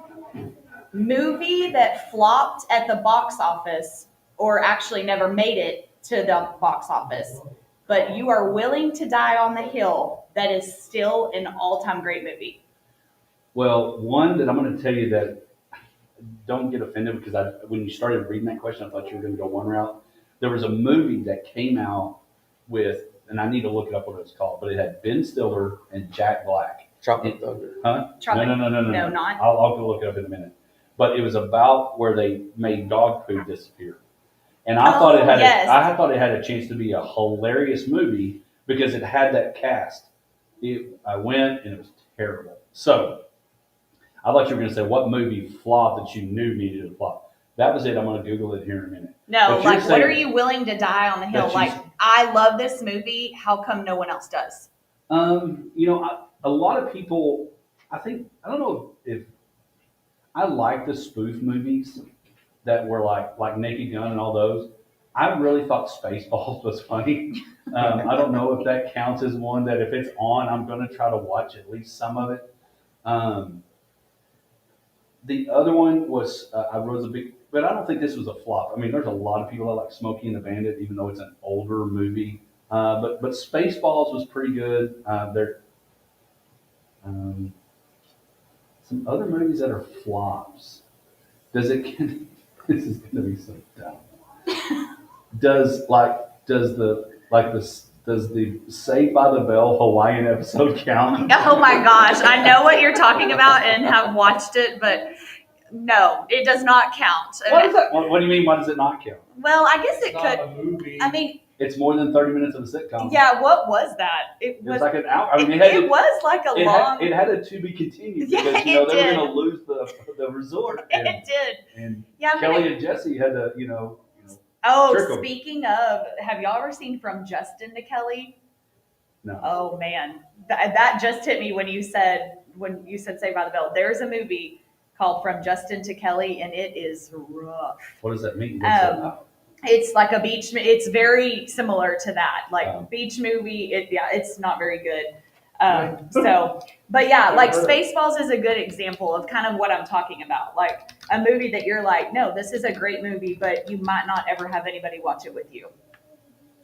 movie that flopped at the box office or actually never made it to the box office, but you are willing to die on the hill that is still an all-time great movie. Well, one that I'm going to tell you that don't get offended because when you started reading that question, I thought you were going to go one route. There was a movie that came out with, and I need to look it up what it was called, but it had Ben Stiller and Jack Black. Tropic Thunder. Huh? Tropic- No. No, not. I'll go look it up in a minute. But it was about where they made dog food disappear. And I thought it had yes. I thought it had a chance to be a hilarious movie because it had that cast. I went and it was terrible. So I thought you were going to say what movie flopped that you knew needed to flop. That was it. I'm going to Google it here in a minute. No, But you're like, what saying are you willing to die on the hill? that you- Like, I love this movie. How come no one else does? A lot of people, I don't know if I like the spoof movies that were like Naked Gun and all those. I really thought Spaceballs was funny. I don't know if that counts as one that if it's on, I'm going to try to watch at least some of it. The other one was I was a big, but I don't think this was a flop. I mean, there's a lot of people that like Smokey and the Bandit, even though it's an older movie. But Spaceballs was pretty good. There some other movies that are flops. Does it? This is going to be so dumb. Does the Saved by the Bell Hawaiian episode count? Oh my gosh, I know what you're talking about and have watched it, but no, it does not count. What is that? What do you mean? Why does it not count? Well, I guess it It's could. not a movie. I mean, It's more than 30 minutes of a sitcom. yeah, what was that? It was like an hour. I mean, it was like a long. It had a to be continued Yeah, because it they were did. going to lose the resort. And, It did. and Yeah, I'm Kelly gonna- and Jesse had to, Oh, trick 'em. speaking of, have y'all ever seen From Justin to Kelly? No. Oh man, that just hit me when you said Saved by the Bell. There's a movie called From Justin to Kelly, and it is rough. What does that mean? What's that about? It's like a beach. It's very similar to that, like Oh. beach movie. It's not very good. But yeah, like Spaceballs is a good example of kind of what I'm talking about. Like a movie that you're like, no, this is a great movie, but you might not ever have anybody watch it with you.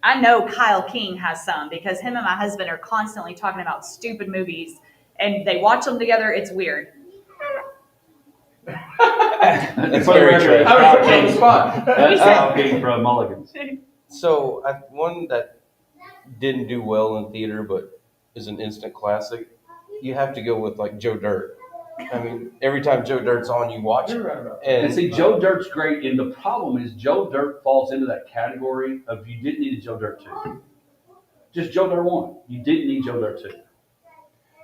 I know Kyle King has some because him and my husband are constantly talking about stupid movies and they watch them together. It's weird. It's For the very record, true. I would put you on the spot. That's Kyle King from Mulligans. So one that didn't do well in theater, but is an instant classic. You have to go with like Joe Dirt. I mean, every time Joe Dirt's on, you watch it. You're right about that. And see, Joe Dirt's great, and the problem is Joe Dirt falls into that category of you didn't need a Joe Dirt 2. Just Joe Dirt 1. You didn't need Joe Dirt 2.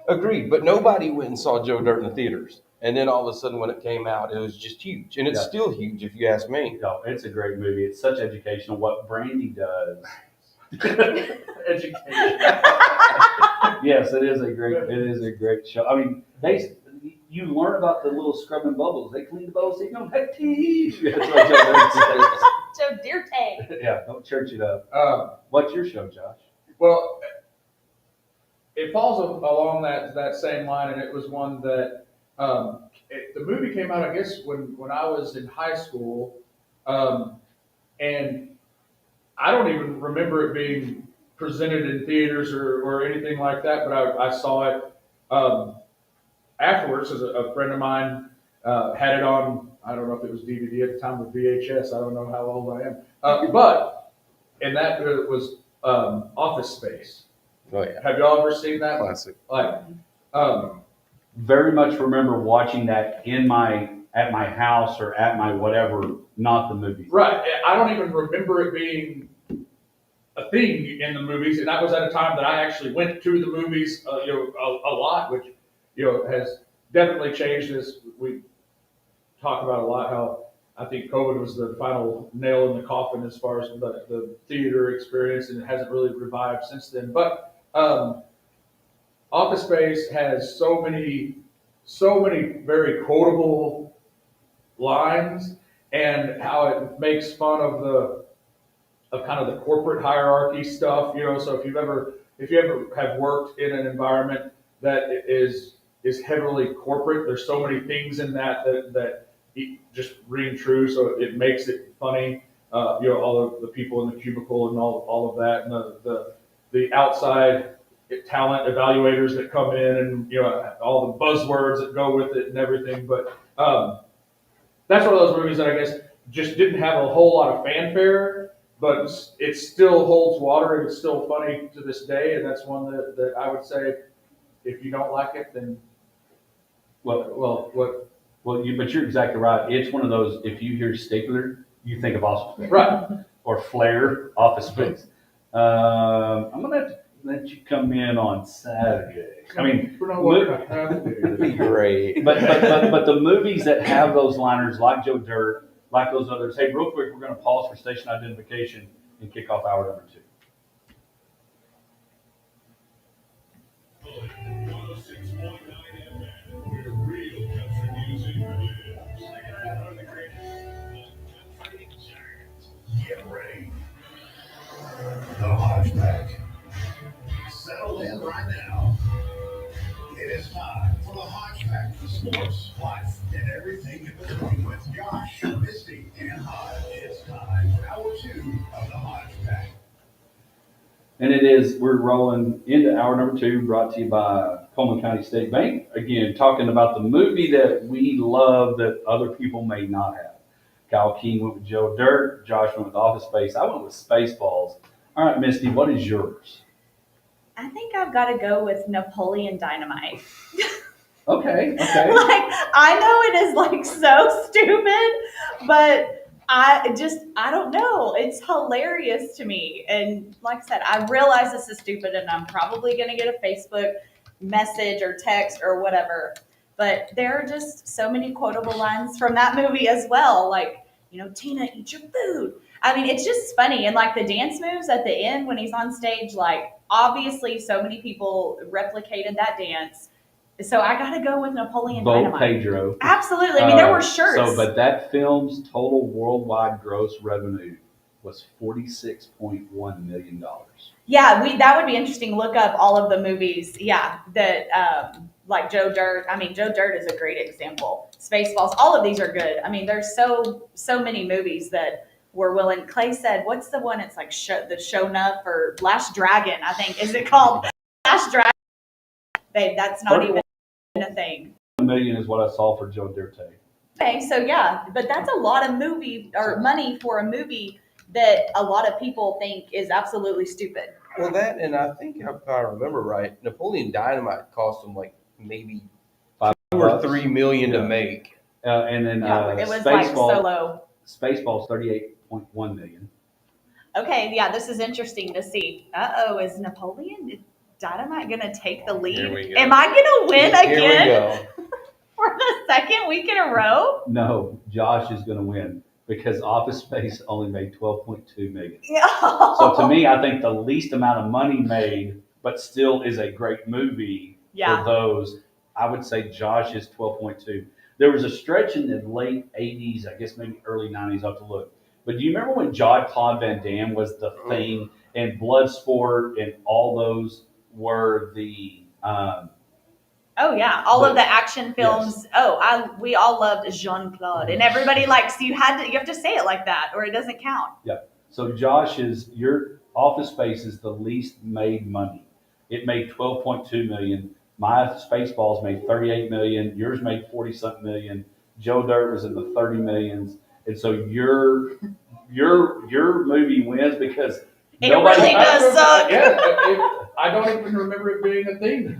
Agreed, but nobody went and saw Joe Dirt in the theaters. And then all of a sudden, when it came out, it was just huge, and it's Yeah. still huge if you ask me. No, it's a great movie. It's such educational. What Brandy does. Education. Yes, it is a great show. I mean, you learn about the little scrubbing bubbles. They clean the bubbles so you don't have teeth. That's what Joe Dirt says. So dear Tay. Yeah, don't church it up. What's your show, Josh? Well, it falls along that same line, and it was one that the movie came out, I guess, when I was in high school, and I don't even remember it being presented in theaters or anything like that, but I saw it afterwards. As a friend of mine had it on, I don't know if it was DVD at the time or VHS. I don't know how old I am, but and that was Office Space. Oh yeah, Have y'all ever seen that? classic. Like, Very much remember watching that at my house or at my whatever, not the movie. right. I don't even remember it being a thing in the movies, and that was at a time that I actually went to the movies, a lot, which has definitely changed as we talk about a lot. How I think COVID was the final nail in the coffin as far as the theater experience, and it hasn't really revived since then. But Office Space has so many very quotable lines, and how it makes fun of kind of the corporate hierarchy stuff, so if you ever have worked in an environment that is heavily corporate, there's so many things in that just ring true, so it makes it funny. All of the people in the cubicle and all of that, and the outside talent evaluators that come in, and all the buzzwords that go with it and everything. But that's one of those movies that I guess just didn't have a whole lot of fanfare, but it still holds water and it's still funny to this day. And that's one that I would say, if you don't like it, then But you're exactly right. It's one of those, if you hear Stigler, you think of Office Space. Right. Or Flair, Office Space. I'm going to have to let you come in on Saturday. I mean, we're not working on half of That'd it. be great. but the movies that have those liners, like Joe Dirt, like those others. Hey, real quick, we're going to pause for station identification and kick off hour number 2. 106.9 FM, where real country music lives. From the greatest, the country giants. Get ready. The Hodge Pack. Settle in right now. It is time for the Hodge Pack. Sports, life, and everything in between with Josh, Misty, and Hodge. It's time for hour 2 of the Hodge Pack. And we're rolling into hour number 2, brought to you by Coleman County State Bank. Again, talking about the movie that we love that other people may not have. Kyle King went with Joe Dirt. Josh went with Office Space. I went with Spaceballs. All right, Misty, what is yours? I think I've got to go with Napoleon Dynamite. Okay. I know it is so stupid, but I don't know. It's hilarious to me. And like I said, I realize this is stupid and I'm probably going to get a Facebook message or text or whatever. But there are just so many quotable lines from that movie as well. Like, Tina, eat your food. I mean, it's just funny. And the dance moves at the end when he's on stage, obviously so many people replicated that dance. So I got to go with Napoleon Vote Dynamite. Pedro. Absolutely. I mean, there were shirts. But that film's total worldwide gross revenue was $46.1 million. Yeah, that would be interesting. Look up all of the movies. Yeah, that Joe Dirt. I mean, Joe Dirt is a great example. Spaceballs. All of these are good. I mean, there's so many movies that were willing. Clay said, "What's the one? It's the Show Enough or Last Dragon. I think is it called Last Dragon?" Babe, that's not even a thing. $1 million is what I saw for Joe Dirt. Okay, so yeah, but that's a lot of money for a movie that a lot of people think is absolutely stupid. Well, that, and I think if I remember right, Napoleon Dynamite cost them maybe $2 or $3 million to make. And then it was Spaceball, so low. Spaceballs $38.1 million. Okay, yeah, this is interesting to see. Is Napoleon Dynamite gonna take the lead? Here we go. Am I gonna win again? Here we go. For the second week in a row? No, Josh is going to win because Office Space only made $12.2 million. Yeah. So to me, I think the least amount of money made, but still is a great movie for those. I would say Josh is 12.2. There was a stretch in the late 80s, I guess maybe early 90s. I'll have to look. But do you remember when Jean-Claude Van Damme was the thing, and Bloodsport and all those were the Oh yeah, all of the action films. Yes. We all loved Jean-Claude, and everybody you have to say it like that, or it doesn't count. Yeah. So your Office Space is the least made money. It made $12.2 million. My Spaceballs made $38 million. Yours made 40-something million. Joe Dirt was in the 30 millions, and so your movie wins because nobody really does suck. I don't even remember it being a thing.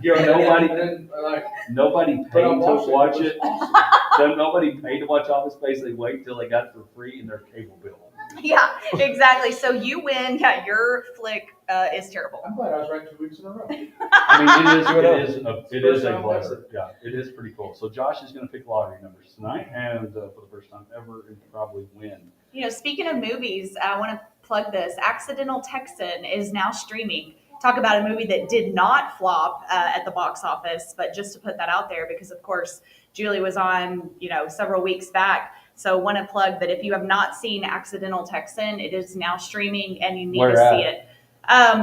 Nobody paid to watch it. Awesome. Nobody paid to watch Office Space. They wait till they got it for free in their cable bill. Yeah, exactly. So you win. Yeah, your flick is terrible. I'm glad I was right 2 weeks in a row. I mean, it is a blessing. Yeah, it is pretty cool. So Josh is going to pick lottery numbers tonight, and for the first time ever, and probably win. Speaking of movies, I want to plug this. Accidental Texan is now streaming. Talk about a movie that did not flop at the box office, but just to put that out there, because of course Julie was on, several weeks back. So want to plug that if you have not seen Accidental Texan, it is now streaming and you need Where to at? see it.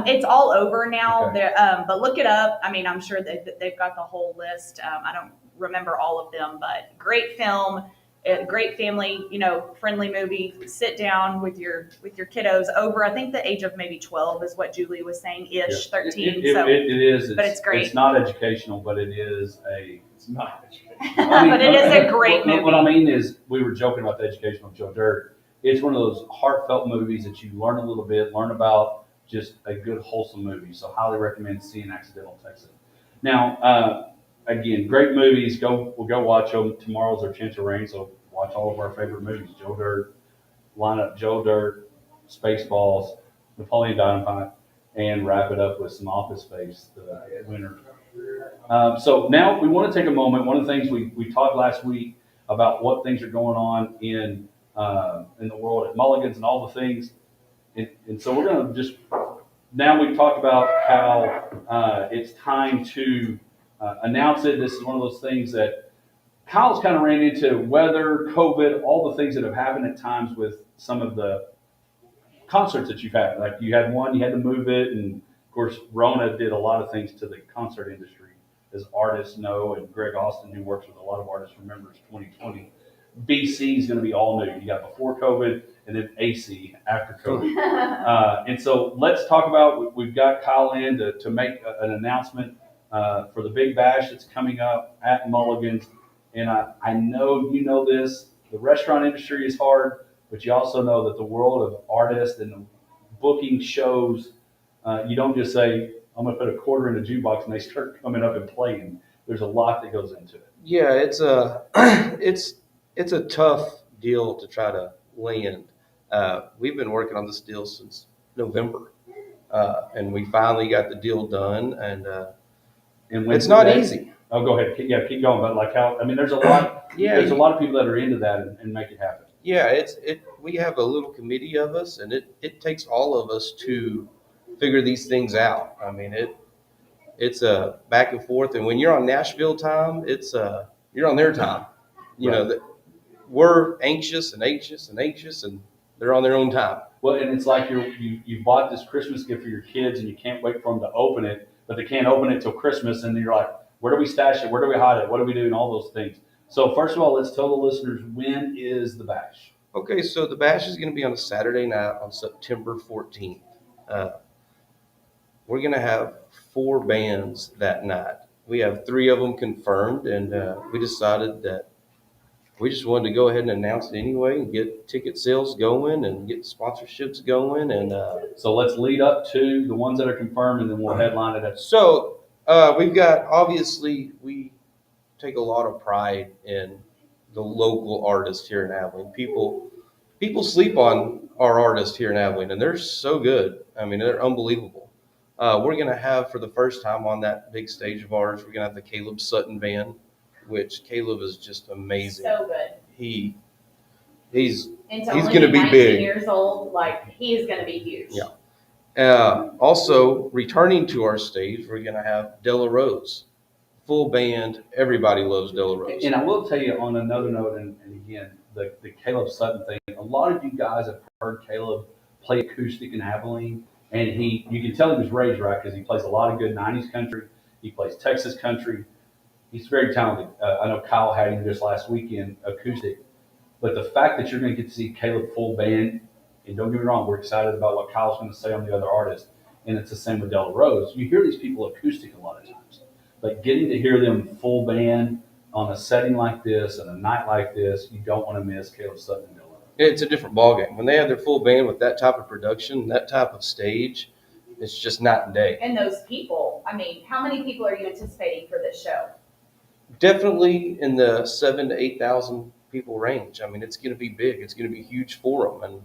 It's all over now, Okay. but look it up. I mean, I'm sure they've got the whole list. I don't remember all of them, but great film, a great family, friendly movie. Sit down with your kiddos over, I think the age of maybe 12 is what Julie was saying, ish, 13. It is. But it's great. It's not educational, but it's not educational. But it is a great movie. What I mean is, we were joking about the education of Joe Dirt. It's one of those heartfelt movies that you learn a little bit, learn about just a good, wholesome movie. So highly recommend seeing Accidental Texan. Now, again, great movies. We'll go watch them. Tomorrow's our chance of rain, so watch all of our favorite movies. Joe Dirt, line up Joe Dirt, Spaceballs, Napoleon Dynamite, and wrap it up with some Office Space, the winner. So now we want to take a moment. One of the things we talked last week about what things are going on in the world at Mulligan's and all the things. And so we're going to just, now we've talked about how it's time to announce it. This is one of those things that Kyle's kind of ran into: weather, COVID, all the things that have happened at times with some of the concerts that you've had. Like you had one, you had to move it. And of course, Rona did a lot of things to the concert industry, as artists know, and Greg Austin, who works with a lot of artists, remembers 2020. BC is going to be all new. You got before COVID and then AC after COVID. And so let's talk about, we've got Kyle in to make an announcement for the big bash that's coming up at Mulligan's. And I know you know this, the restaurant industry is hard, but you also know that the world of artists and booking shows, you don't just say, I'm going to put a quarter in a jukebox and they start coming up and playing. There's a lot that goes into it. Yeah, it's a tough deal to try to land. We've been working on this deal since November, and we finally got the deal done. And it's not easy. Oh, go ahead. Keep going. But like how, I mean, there's a lot. Yeah, there's a lot of people that are into that and make it happen. Yeah, we have a little committee of us, and it takes all of us to figure these things out. I mean, it's a back and forth, and when you're on Nashville time, you're on their time. You know that we're anxious, and they're on their own time. Well, and it's like you bought this Christmas gift for your kids, and you can't wait for them to open it, but they can't open it till Christmas, and you're like, where do we stash it? Where do we hide it? What do we do? And all those things. So first of all, let's tell the listeners, when is the bash? Okay, so the bash is going to be on a Saturday night on September 14th. We're going to have 4 bands that night. We have 3 of them confirmed, and we decided that we just wanted to go ahead and announce it anyway and get ticket sales going and get sponsorships going. And so let's lead up to the ones that are confirmed, and then we'll headline it. So we've got, obviously, we take a lot of pride in the local artists here in Abilene. People sleep on our artists here in Abilene, and they're so good. I mean, they're unbelievable. We're going to have, for the first time on that big stage of ours, we're going to have the Caleb Sutton Band, which Caleb is just amazing. So good. He's And going to be 19 big. years old, like he is going to be huge. Yeah. Also, returning to our stage, we're going to have Della Rose. Full band. Everybody loves Della Rose. And I will tell you on another note, and again, the Caleb Sutton thing, a lot of you guys have heard Caleb play acoustic in Abilene, and you can tell he was raised right because he plays a lot of good 90s country. He plays Texas country. He's very talented. I know Kyle had him just last weekend acoustic. But the fact that you're going to get to see Caleb full band, and don't get me wrong, we're excited about what Kyle's going to say on the other artists, and it's the same with Della Rose. You hear these people acoustic a lot of times, but getting to hear them full band on a setting like this and a night like this, you don't want to miss Caleb Sutton and Della Rose. It's a different ballgame. When they have their full band with that type of production, that type of stage, it's just night and day. And those people, I mean, how many people are you anticipating for this show? Definitely in the 7,000 to 8,000 people range. I mean, it's going to be big. It's going to be huge for them, and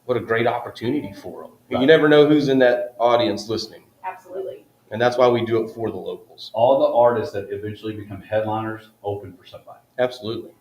what a great opportunity for them. Right. You never know who's in that audience listening. Absolutely. And that's why we do it for the locals. All the artists that eventually become headliners open for somebody. Absolutely.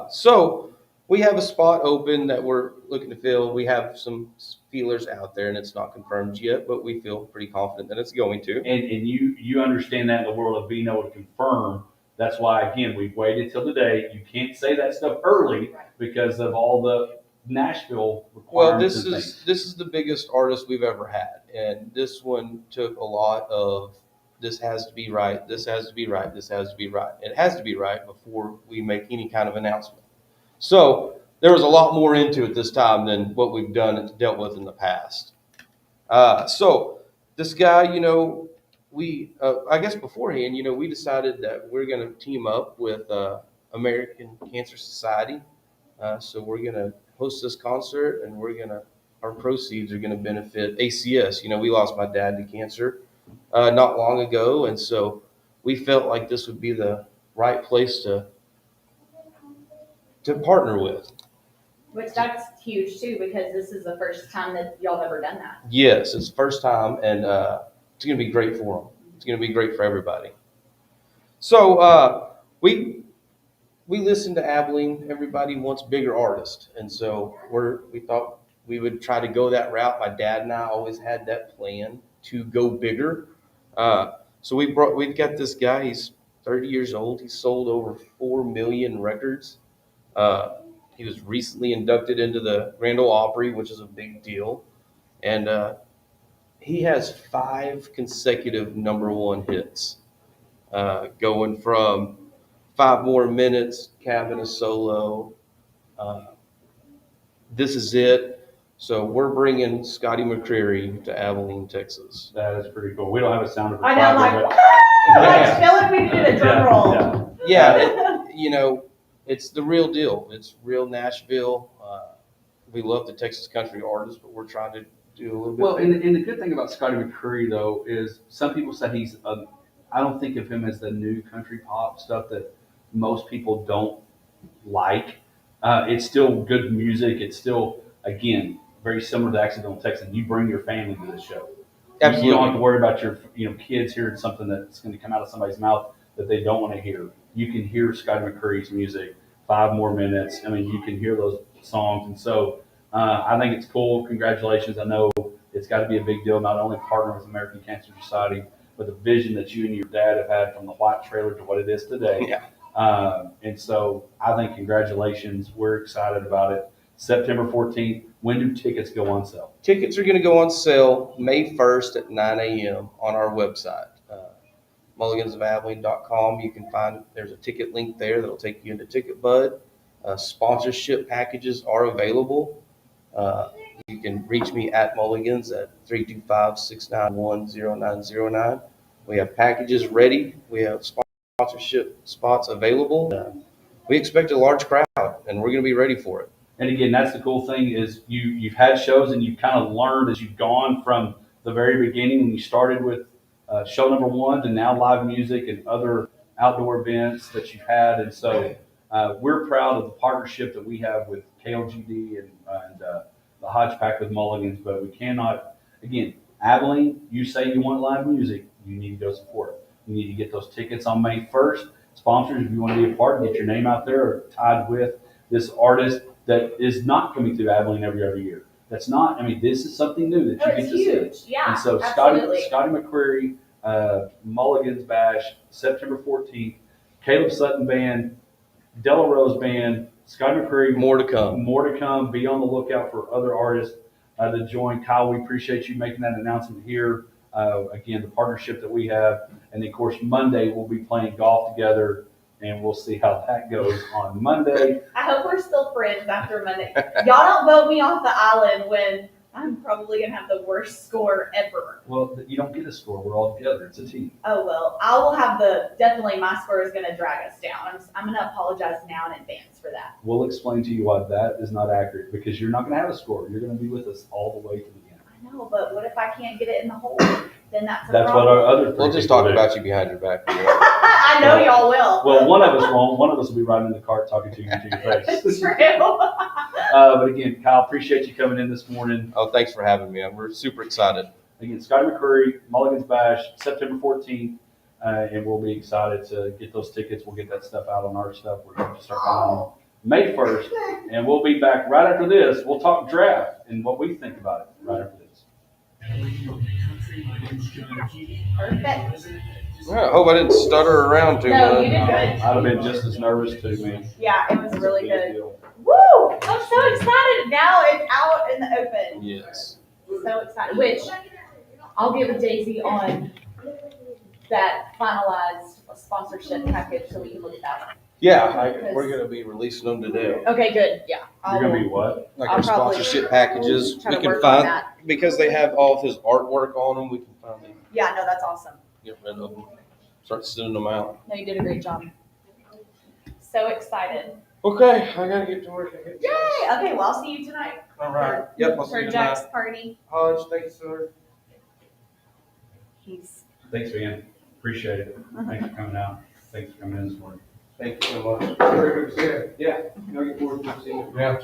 So we have a spot open that we're looking to fill. We have some feelers out there, and it's not confirmed yet, but we feel pretty confident that it's going to. And you understand that in the world of being able to confirm That's why, again, we've waited till today. You can't say that stuff early because of all the Nashville Well, requirements and things. this is the biggest artist we've ever had, and this one took a lot of this has to be right, this has to be right, this has to be right. It has to be right before we make any kind of announcement. So there was a lot more into it this time than what we've done and dealt with in the past. So this guy, we I guess beforehand, we decided that we're going to team up with American Cancer Society. So we're going to host this concert, and our proceeds are going to benefit ACS. We lost my dad to cancer not long ago, and so we felt like this would be the right place to partner with. Which that's huge too, because this is the first time that y'all have ever done that. Yes, it's the first time, and it's going to be great for them. It's going to be great for everybody. So we listen to Abilene. Everybody wants bigger artists, and so we thought we would try to go that route. My dad and I always had that plan to go bigger. So we've got this guy. He's 30 years old. He's sold over 4 million records. He was recently inducted into the Grand Ole Opry, which is a big deal. And he has 5 consecutive #1 hits, going from 5 More Minutes, Cabin a Solo, This Is It. So we're bringing Scotty McCreery to Abilene, Texas. That is pretty cool. We don't have a sound of I know, like, but- what? I feel like we needed a drum roll. Yeah, it's the real deal. It's real Nashville. We love the Texas country artists, but we're trying to do a little bit. Well, and the good thing about Scotty McCreery, though, is some people said I don't think of him as the new country pop stuff that most people don't like. It's still good music. It's still, again, very similar to Accidental Texan. You bring your family to the show. Absolutely. You don't have to worry about your kids hearing something that's going to come out of somebody's mouth that they don't want to hear. You can hear Scotty McCreery's music, 5 More Minutes. I mean, you can hear those songs. And so I think it's cool. Congratulations. I know it's got to be a big deal, not only partner with American Cancer Society, but the vision that you and your dad have had from the white trailer to what it is today. Yeah. And so I think congratulations. We're excited about it. September 14th. When do tickets go on sale? Tickets are going to go on sale May 1st at 9 a.m. on our website, mulligansofabilene.com. You can find there's a ticket link there that'll take you into TicketBud. Sponsorship packages are available. You can reach me at Mulligans at 325-691-0909. We have packages ready. We have sponsorship spots available. We expect a large crowd, and we're going to be ready for it. And again, that's the cool thing is you've had shows and you've kind of learned as you've gone from the very beginning when you started with show #1 to now live music and other outdoor events that you've had. And so we're proud of the partnership that we have with KLGD and the Hodge Pack with Mulligans, but we cannot, again, Abilene, you say you want live music, you need to go support it. You need to get those tickets on May 1st. Sponsors, if you want to be a part, get your name out there or tied with this artist that is not coming through Abilene every other year. That's not, this is something new that you get to see. It's huge, yeah. And so absolutely. Scotty McCreery, Mulligan's Bash, September 14th, Caleb Sutton Band, Della Rose Band, Scotty McCreery. More to come. More to come. Be on the lookout for other artists that join. Kyle, we appreciate you making that announcement here. Again, the partnership that we have. And then, of course, Monday we'll be playing golf together, and we'll see how that goes on Monday. I hope we're still friends after Monday. Y'all don't vote me off the island when I'm probably going to have the worst score ever. Well, you don't get a score. We're all together. It's a team. Oh, well, I will have definitely my score is going to drag us down. I'm going to apologize now in advance for that. We'll explain to you why that is not accurate, because you're not going to have a score. You're going to be with us all the way to the end. I know, but what if I can't get it in the hole? Then that's a That's problem. what our other three We'll just people talk do. about you behind your back. I know y'all will. Well, one of us won't. One of us will be riding in the cart talking to you to your face. It's true. But again, Kyle, appreciate you coming in this morning. Oh, thanks for having me. We're super excited. Again, Scotty McCreery, Mulligan's Bash, September 14th, and we'll be excited to get those tickets. We'll get that stuff out on our stuff. We're going to start on May 1st, and we'll be back right after this. We'll talk draft and what we think about it right after this. My name's John Key. Perfect. I hope I didn't stutter around too No, much. you did good. I'd have been just as nervous too, man. Yeah, it was It's a really big good. deal. Woo! I'm so excited. Now it's out in the open. Yes. So excited. Which I'll get with Daisy on that finalized sponsorship package so we can look at that. Yeah, we're gonna be releasing them today. Okay, good. Yeah. You're gonna be what? Like I'll our probably sponsorship packages, try we to can work on find, that. because they have all of his artwork on them, we can finally Yeah, no, that's awesome. get rid of them, start sending them out. No, you did a great job. So excited. Okay, I gotta get to work. Yay! Okay, well, I'll see you tonight. All right. Yep, I'll see you For tonight. Jack's party. Hodge, thank you, sir. He's Thanks, man. Appreciate it. Thanks for coming out. Thanks for coming in this morning. Thank you so much. Very good to see you. Yeah, I get forward to seeing you. Yeah.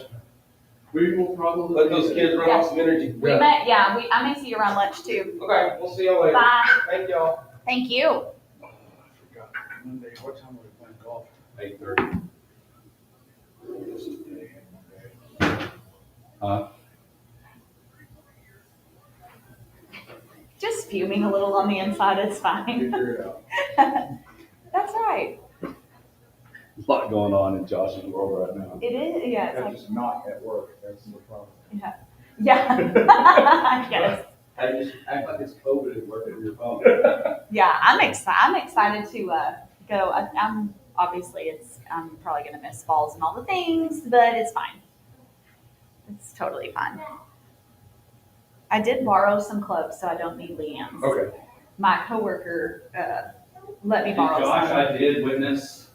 We will probably. Let those kids run off some energy. we met. Yeah, I may see you around lunch too. Okay, we'll see y'all later. Bye. Thank y'all. Thank you. Oh, I forgot. Monday, what time are we playing golf? 8:30. Just fuming a little on the inside. It's fine. Figure it out. That's right. A lot going on in Josh's world right now. It is. Yeah. It's I'm like, just not at work, that's the problem. yeah. Yes. I just act like it's COVID at work at your phone. Yeah. I'm excited to go. I'm obviously I'm probably gonna miss falls and all the things, but it's fine. It's totally fine. I did borrow some clothes, so I don't need Leanne's. Okay. My coworker let me borrow Josh, some. I did witness.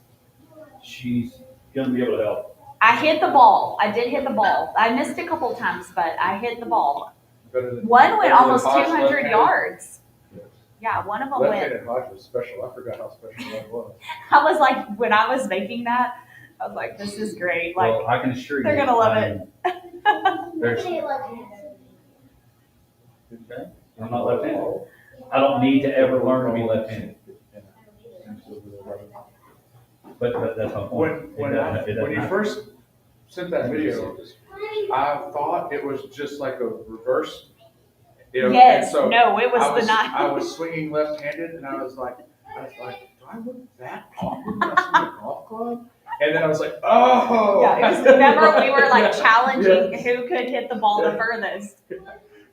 She's gonna be able to help. I hit the ball. I did hit the ball. I missed a couple times, but I hit the ball. Better than. One went Better than almost Hodge 200 left-handed? yards. Yes. Yeah, one of them went. Left-handed Hodge was special, I forgot how special that was. I was like, when I was making that, I was like, this is great. Like, Well, I can assure you. they're gonna love it. There's, I'm not left-handed. I don't need to ever learn to be left-handed. But that's my point. When you first sent that video, I thought it was just like a reverse. You know, Yes, and so no, it was I the night. I was swinging left-handed, and I was like, do I look that awkward when I swing a golf club? And then I was like, oh. Yeah, it was, remember we were like challenging Yes. who could hit the ball the furthest.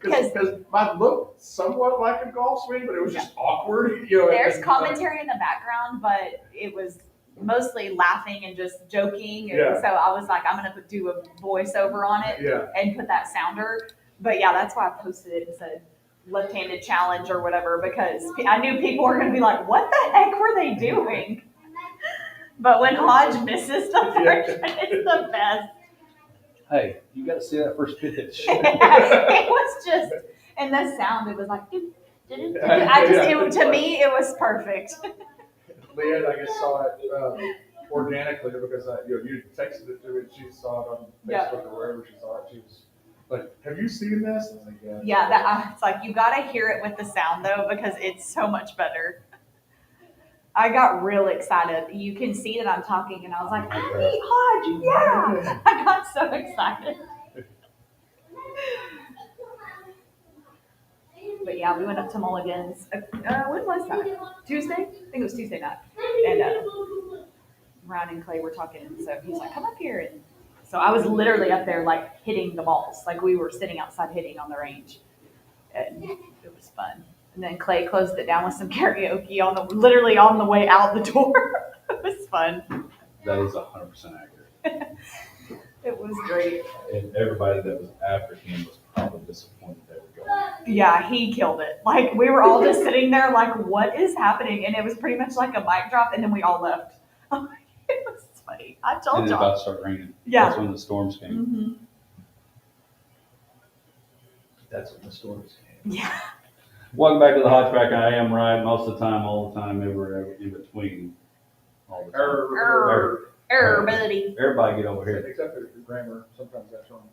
Because mine looked somewhat like a golf swing, but it was just awkward. You know, There's and, commentary in the background, but it was mostly laughing and just joking. And Yeah. so I was like, I'm going to do a voiceover on it Yeah. and put that sounder. But yeah, that's why I posted it and said left-handed challenge or whatever, because I knew people were going to be like, what the heck were they doing? But when Hodge misses the first one, it's the best. Hey, you gotta see that first pitch. It was just, and the sound, it was like, to me, it was perfect. Leanne, I guess, saw it organically because you texted it to me and she saw it on Yeah. Facebook or wherever she saw it. She was like, have you seen this? I was like, yeah. Yeah, it's like, you gotta hear it with the sound though, because it's so much better. I got real excited. You can see that I'm talking and I was like, I beat Hodge, yeah! I got so excited. But yeah, we went up to Mulligan's, when was that? Tuesday? I think it was Tuesday night. And Ryan and Clay were talking, and so he's like, come up here. And so I was literally up there like hitting the balls. Like we were sitting outside hitting on the range. And it was fun. And then Clay closed it down with some karaoke literally on the way out the door. It was fun. That is 100% accurate. It was great. And everybody that was after him was probably disappointed they were going. Yeah, he killed it. Like we were all just sitting there like, what is happening? And it was pretty much like a mic drop and then we all left. It was funny. I And told it's y'all. about to start raining. Yeah. That's when the storms came. Mm-hmm. That's when the storms came. Yeah. Welcome back to the Hodge Pack. I am right most of the time, all the time, ever in between. All the time. Error, buddy. Everybody get over here. Except for your grammar, sometimes that's wrong.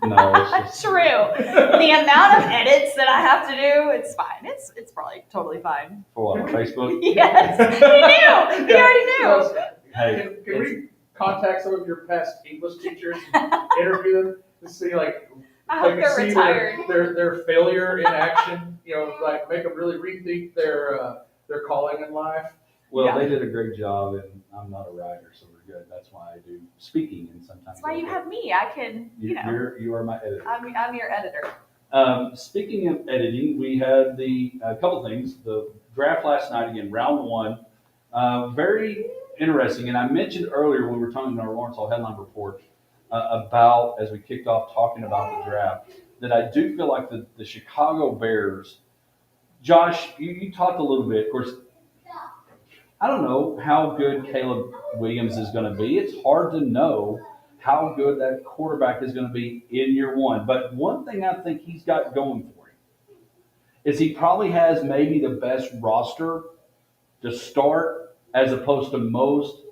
No, it's just, True. The amount of edits that I have to do, it's fine. It's probably totally fine. for what, on Facebook? Yes. He knew. He already knew. Hey, Can we contact some of your past English teachers and interview them to see like I hope they they're can see retired. their failure in action, like make them really rethink their calling in life. Well, Yeah. they did a great job, and I'm not a writer, so we're good. That's why I do speaking, and sometimes. That's why you have me. I can, You are my editor. I'm your editor. Speaking of editing, we had a couple things. The draft last night again, round one, very interesting. And I mentioned earlier when we were talking in our Lawrence Hall headline report about as we kicked off talking about the draft that I do feel like the Chicago Bears. Josh, you talked a little bit. Of course, I don't know how good Caleb Williams is going to be. It's hard to know how good that quarterback is going to be in year one. But one thing I think he's got going for him is he probably has maybe the best roster to start as opposed to most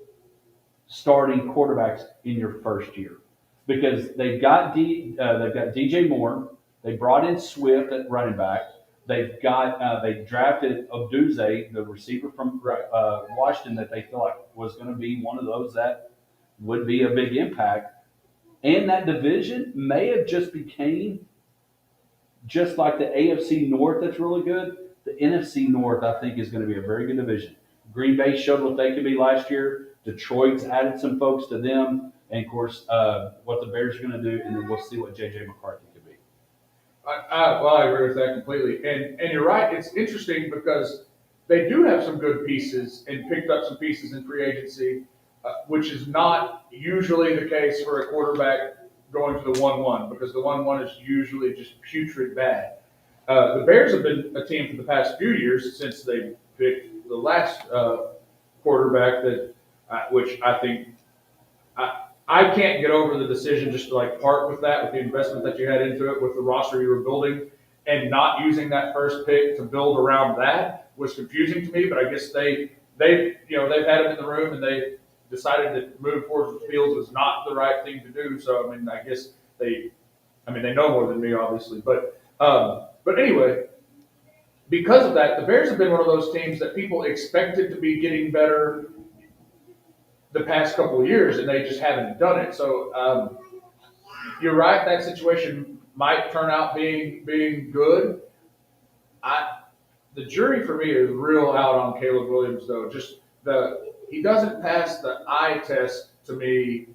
starting quarterbacks in your first year. Because they've got DJ Moore, they brought in Swift at running back, they drafted Oduze, the receiver from Washington, that they feel like was going to be one of those that would be a big impact. And that division may have just became just like the AFC North that's really good. The NFC North, I think, is going to be a very good division. Green Bay showed what they could be last year. Detroit's added some folks to them. And, of course, what the Bears are going to do, and then we'll see what J.J. McCarthy could be. I agree with that completely. And you're right. It's interesting because they do have some good pieces and picked up some pieces in free agency, which is not usually the case for a quarterback going to the 1-1 because the 1-1 is usually just putrid bad. The Bears have been a team for the past few years since they picked the last quarterback which I think I can't get over the decision just to like part with that, with the investment that you had into it, with the roster you were building, and not using that first pick to build around that was confusing to me. But I guess they've had him in the room and they decided that moving forward with Fields was not the right thing to do. So I mean, I guess they know more than me, obviously. But anyway, because of that, the Bears have been one of those teams that people expected to be getting better the past couple of years, and they just haven't done it. So you're right; that situation might turn out being good. The jury for me is real out on Caleb Williams, though. He doesn't pass the eye test to me.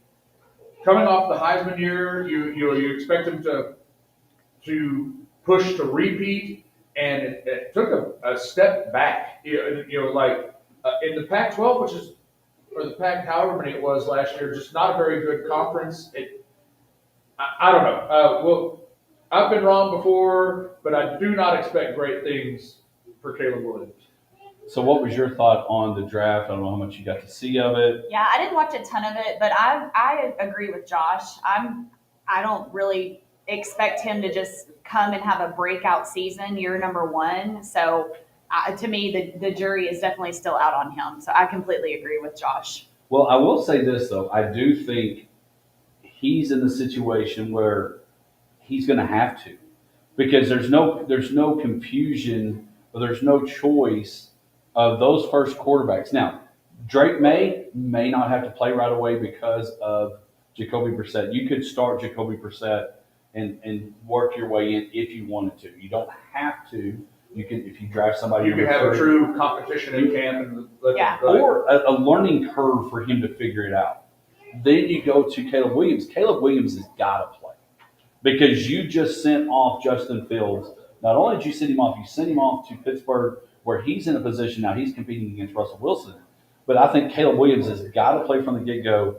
Coming off the Heisman year, you expect him to push to repeat, and it took a step back. Like in the Pac-12, which is or the Pac, however many it was last year, just not a very good conference. I don't know. Well, I've been wrong before, but I do not expect great things for Caleb Williams. So what was your thought on the draft? I don't know how much you got to see of it. Yeah, I didn't watch a ton of it, but I agree with Josh. I don't really expect him to just come and have a breakout season year number one. So to me, the jury is definitely still out on him. So I completely agree with Josh. Well, I will say this, though. I do think he's in the situation where he's going to have to because there's no confusion or there's no choice of those first quarterbacks. Now, Drake may not have to play right away because of Jacoby Brissett. You could start Jacoby Brissett and work your way in if you wanted to. You don't have to. You can, if you draft somebody. You can have a true competition in camp, or a learning curve for him to figure it out. Then you go to Caleb Williams. Caleb Williams has got to play because you just sent off Justin Fields. Not only did you send him off, you sent him off to Pittsburgh, where he's in a position now. He's competing against Russell Wilson, but I think Caleb Williams has got to play from the get-go.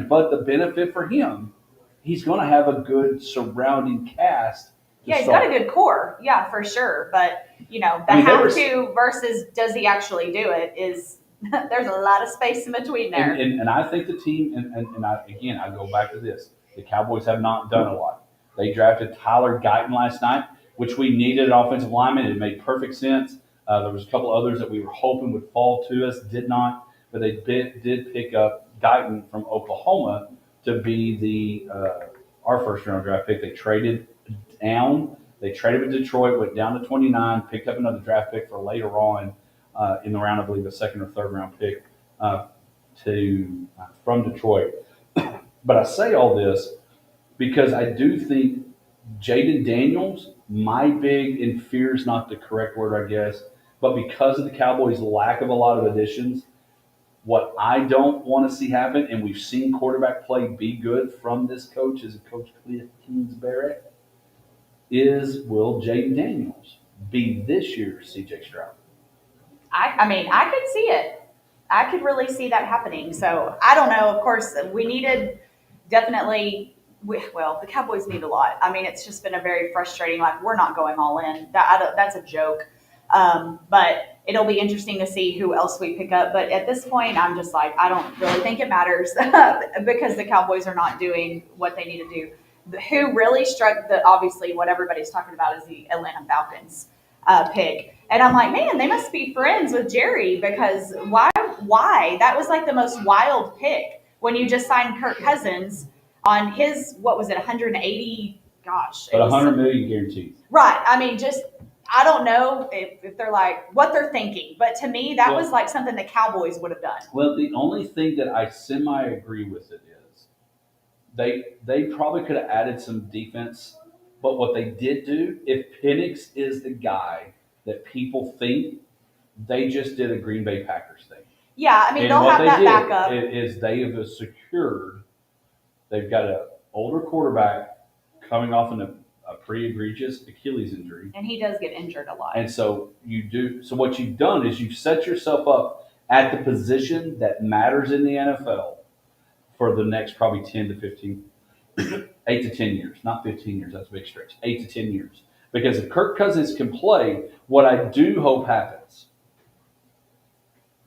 But the benefit for him, he's going to have a good surrounding cast. Yeah, he's got a good core. Yeah, for sure. But, have to versus does he actually do it is there's a lot of space in between there. And I think the team, I go back to this. The Cowboys have not done a lot. They drafted Tyler Guyton last night, which we needed an offensive lineman. It made perfect sense. There was a couple others that we were hoping would fall to us, did not. But they did pick up Guyton from Oklahoma to be our first-round draft pick. They traded down. They traded with Detroit, went down to 29, picked up another draft pick for later on in the round, I believe, a second or third round pick from Detroit. But I say all this because I do think Jaden Daniels, my big, and fear is not the correct word, I guess, but because of the Cowboys' lack of a lot of additions, what I don't want to see happen, and we've seen quarterback play be good from this coach, is Coach Cliff Kingsbury, is will Jaden Daniels be this year's CJ Stroud? I mean, I could see it. I could really see that happening. So I don't know. Of course, we needed definitely. Well, the Cowboys need a lot. I mean, it's just been a very frustrating. Like we're not going all in. That's a joke. But it'll be interesting to see who else we pick up. But at this point, I'm just like, I don't really think it matters because the Cowboys are not doing what they need to do. Who really struck obviously what everybody's talking about is the Atlanta Falcons pick. And I'm like, man, they must be friends with Jerry because why? That was like the most wild pick when you just signed Kirk Cousins on his, what was it, 180, gosh. But 100 million guaranteed. Right. I mean, just, I don't know if they're like, what they're thinking. But to me, that was like something the Cowboys would have done. Well, the only thing that I semi-agree with it is they probably could have added some defense. But what they did do, if Penix is the guy that people think, they just did a Green Bay Packers thing. Yeah, I mean, they'll have that backup. Is they have secured, they've got an older quarterback coming off a pretty egregious Achilles injury. And he does get injured a lot. And so what you've done is you've set yourself up at the position that matters in the NFL for the next probably 10 to 15, 8 to 10 years, not 15 years, that's a big stretch, 8 to 10 years. Because if Kirk Cousins can play, what I do hope happens,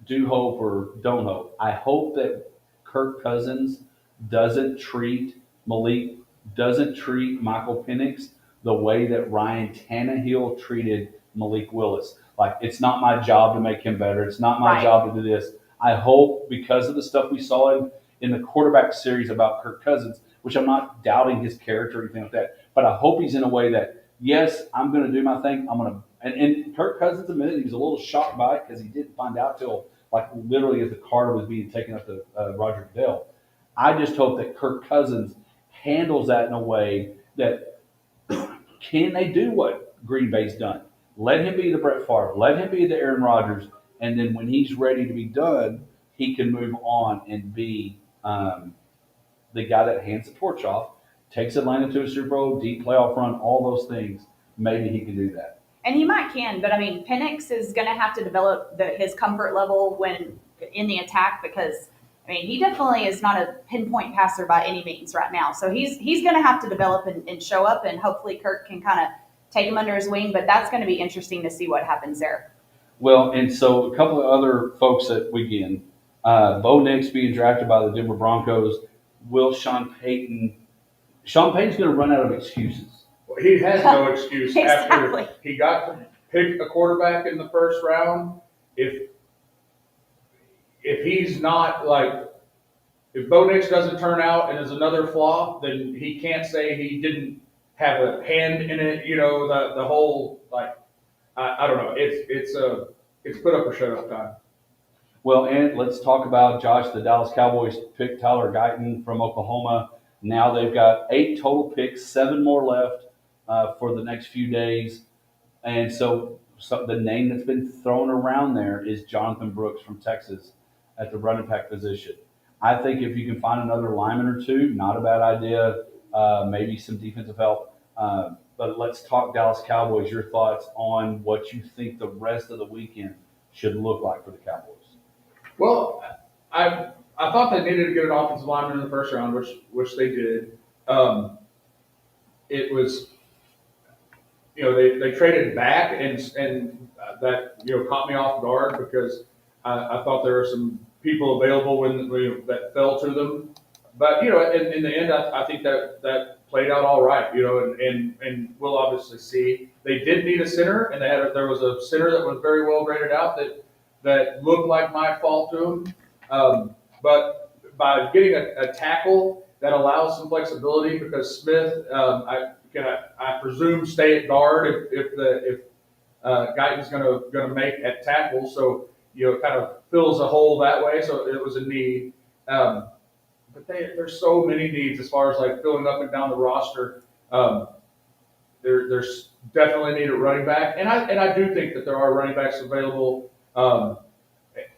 do hope or don't hope, I hope that Kirk Cousins doesn't treat Michael Penix the way that Ryan Tannehill treated Malik Willis. Like, it's not my job to make him better. It's not my job to do this. I hope because of the stuff we saw in the quarterback series about Kirk Cousins, which I'm not doubting his character or anything like that, but I hope he's in a way that, yes, I'm going to do my thing. And Kirk Cousins admitted he was a little shocked by it because he didn't find out till like literally as the car was being taken up to Roger Goodell. I just hope that Kirk Cousins handles that in a way that can they do what Green Bay's done? Let him be the Brett Favre. Let him be the Aaron Rodgers. And then when he's ready to be done, he can move on and be the guy that hands the torch off, takes Atlanta to a Super Bowl, deep playoff run, all those things. Maybe he can do that. And he might but I mean, Penix is going to have to develop his comfort level when in the attack because, I mean, he definitely is not a pinpoint passer by any means right now. So he's going to have to develop and show up, and hopefully Kirk can kind of take him under his wing. But that's going to be interesting to see what happens there. Well, and so a couple of other folks that weekend, Bo Nix being drafted by the Denver Broncos. Will Sean Payton's going to run out of excuses. Well, he has no excuse Exactly. after he got to pick a quarterback in the first round. If he's not like, if Bo Nix doesn't turn out and is another flop, then he can't say he didn't have a hand in it. You know, the whole like, I don't know. It's put up or shut up time. Well, and let's talk about Josh. The Dallas Cowboys picked Tyler Guyton from Oklahoma. Now they've got 8 total picks, 7 more left for the next few days. And so the name that's been thrown around there is Jonathan Brooks from Texas at the running back position. I think if you can find another lineman or two, not a bad idea. Maybe some defensive help. But let's talk Dallas Cowboys. Your thoughts on what you think the rest of the weekend should look like for the Cowboys? Well, I thought they needed to get an offensive lineman in the first round, which they did. It was, they traded back, and that caught me off guard because I thought there were some people available that fell to them. But in the end, I think that played out all right. And we'll obviously see. They did need a center, and there was a center that was very well graded out that looked like might fall to him. But by getting a tackle that allows some flexibility, because Smith, I presume, stay at guard if Guyton's going to make at tackle, so it kind of fills a hole that way. So it was a need. But there's so many needs as far as like filling up and down the roster. there's definitely need a running back, and I do think that there are running backs available.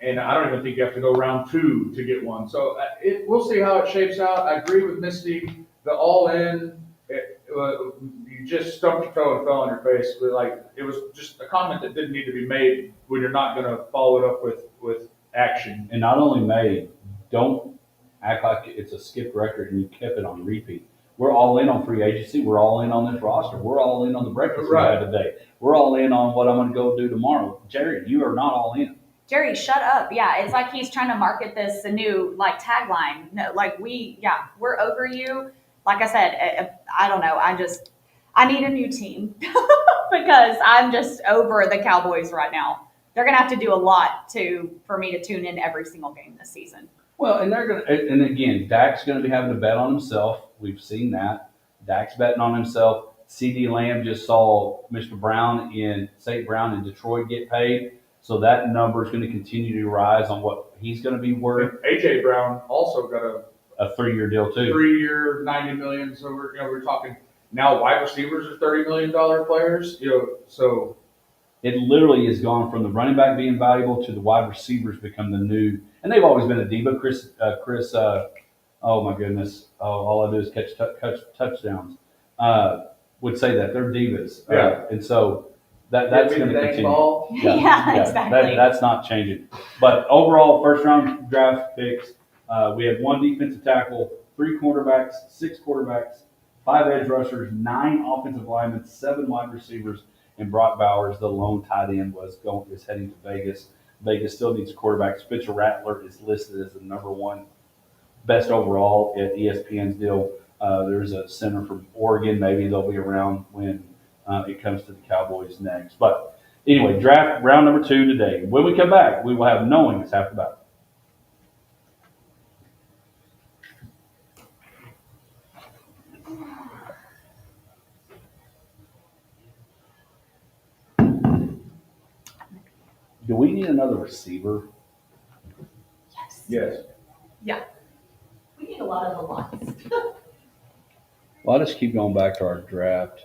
And I don't even think you have to go round 2 to get one. So we'll see how it shapes out. I agree with Misty. The all-in, you just stumped your toe and fell on your face. But like, it was just a comment that didn't need to be made when you're not going to follow it up with action. And not only made, don't act like it's a skipped record and you kept it on repeat. We're all in on free agency. We're all in on this roster. We're all in on the breakfast we had today. We're all in on what I'm going to go do tomorrow. Jerry, you are not all in. Jerry, shut up. Yeah, it's like he's trying to market this a new like tagline. No, like we're over you. Like I said, I don't know. I need a new team because I'm just over the Cowboys right now. They're gonna have to do a lot for me to tune in every single game this season. Well, and again, Dak's gonna be having to bet on himself. We've seen that. Dak's betting on himself. CD Lamb just saw Mr. St. Brown in Detroit get paid. So that number is going to continue to rise on what he's going to be worth. AJ Brown also got a 3-year deal too. 3-year, $90 million. So we're talking now wide receivers are $30 million players. So it literally has gone from the running back being valuable to the wide receivers become the new. And they've always been a diva. Chris. Oh my goodness. All I do is catch touchdowns. Would say that they're divas. Yeah. And so. That's going to continue. Yeah, exactly. That's not changing. But overall, first round draft picks, we had 1 defensive tackle, 3 cornerbacks, 6 quarterbacks, 5 edge rushers, 9 offensive linemen, 7 wide receivers, and Brock Bowers, the lone tight end, is heading to Vegas. Vegas still needs a quarterback. Spencer Rattler is listed as the number 1 best overall at ESPN's deal. There's a center from Oregon. Maybe they'll be around when it comes to the Cowboys next. But anyway, draft round number 2 today. When we come back, we will have knowing is half the battle. Do we need another receiver? Yes. Yeah. We need a lot of the lots. Well, I'll just keep going back to our draft.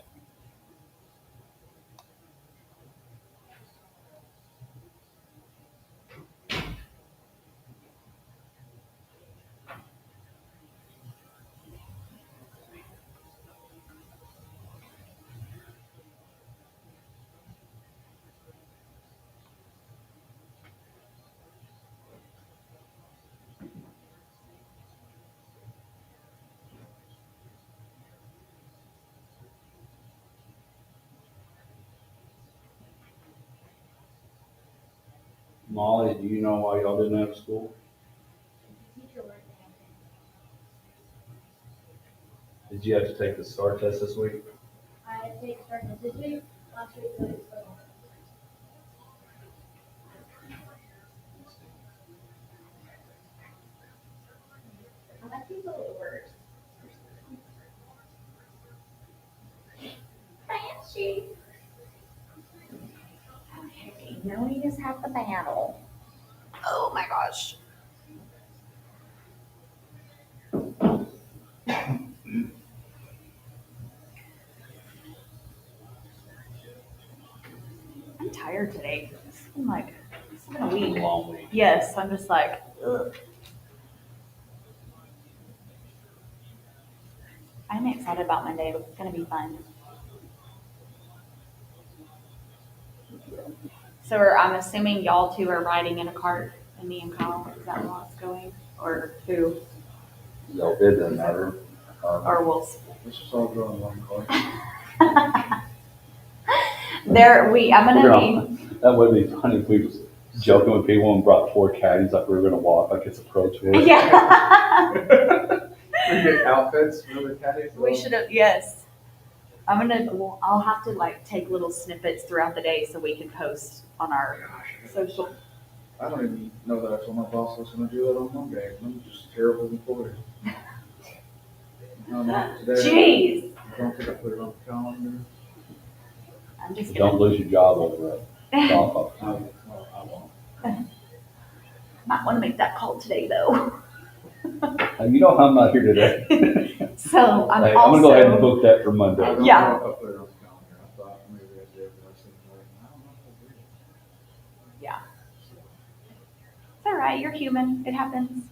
Molly, do you know why y'all didn't have school? Did you have to take the STAR test this week? I had to take STAR test this week. Last week was so long. That feels a little worse. Fancy. Okay, knowing is half the battle. Oh my gosh. I'm tired today. It's been a week. A long week. Yes, I'm just like, ugh. I'm excited about Monday. It's gonna be fun. So I'm assuming y'all 2 are riding in a cart, and me and Kyle. Is that what's going, or who? No, it doesn't matter. Or we'll. Let's just all go in one car. I'm gonna be. That would be funny if we was joking with people and brought 4 caddies like we were going to walk like it's a pro tour. Yeah. We get outfits for the caddies. We should have. Yes. I'll have to take little snippets throughout the day so we can post on our social. I don't even know that I told my boss I was going to do that on Monday. I'm just a terrible employee. Jeez. I don't think I put it on the calendar. I'm just Don't lose your job over it. I won't. Might want to make that call today though. You know I'm not here today. So I'm Hey, also. I'm going to go ahead and book that for Monday. Yeah. I'll put it on the calendar. right. You're human. It happens.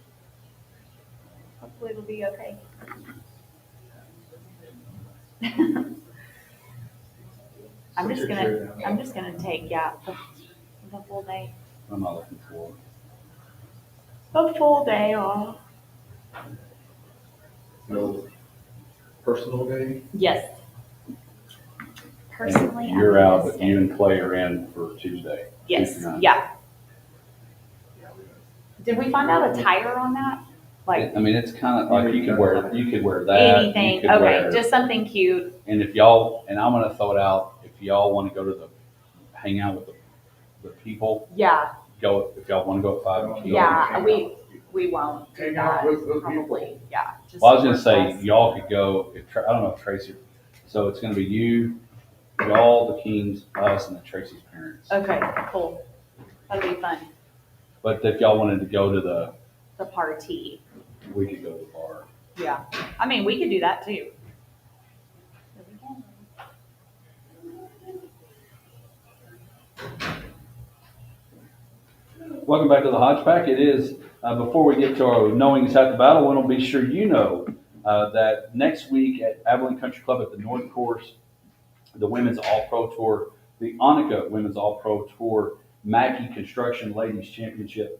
Hopefully it'll be okay. I'm just gonna take, the full day. I'm not looking for. The full day off. No personal day. Yes. Personally, And you're I'm out, gonna but stay. you and Clay are in for Tuesday. Yes, Tuesday night. yeah. Did we find out a tire on that? Like I mean, it's kind of like you could wear that. anything? You could Okay, wear- just something cute. And if y'all, and I'm gonna throw it out, if y'all want to go to hang out with the people, Yeah, go. If y'all want to go at 5, you can go. Yeah, Hang out we- with people. we won't do Hang out that. with the Probably, people. yeah. Just Well, I was gonna work say less. y'all could go. I don't know if Tracy. So it's gonna be you, y'all, the Kings, us, and then Tracy's parents. Okay, cool. That'll be fun. But if y'all wanted to go to The party. we could go to the bar. Yeah. I mean, we could do that too. Welcome back to the Hodge Pack. It is, before we get to our Knowing is Half the Battle, I want to be sure you know that next week at Abilene Country Club at the North Course, the Women's All-Pro Tour, the Annika Women's All-Pro Tour, Mackey Construction Ladies Championship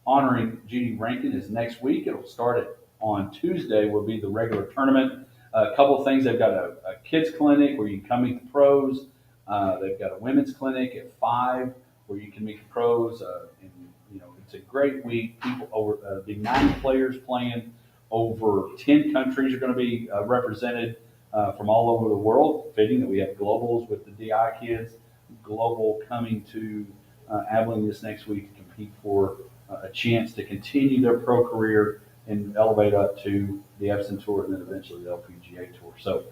honoring Judy Rankin is next week. It'll start on Tuesday, will be the regular tournament. A couple of things, they've got a kids clinic where you can come meet the pros. They've got a women's clinic at 5 where you can meet the pros. And, you know, it's a great week. People over, the 9 players playing. Over 10 countries are going to be represented from all over the world. Fitting that we have globals with the DI kids. Global coming to Abilene this next week to compete for a chance to continue their pro career and elevate up to the Epson Tour and then eventually the LPGA Tour. So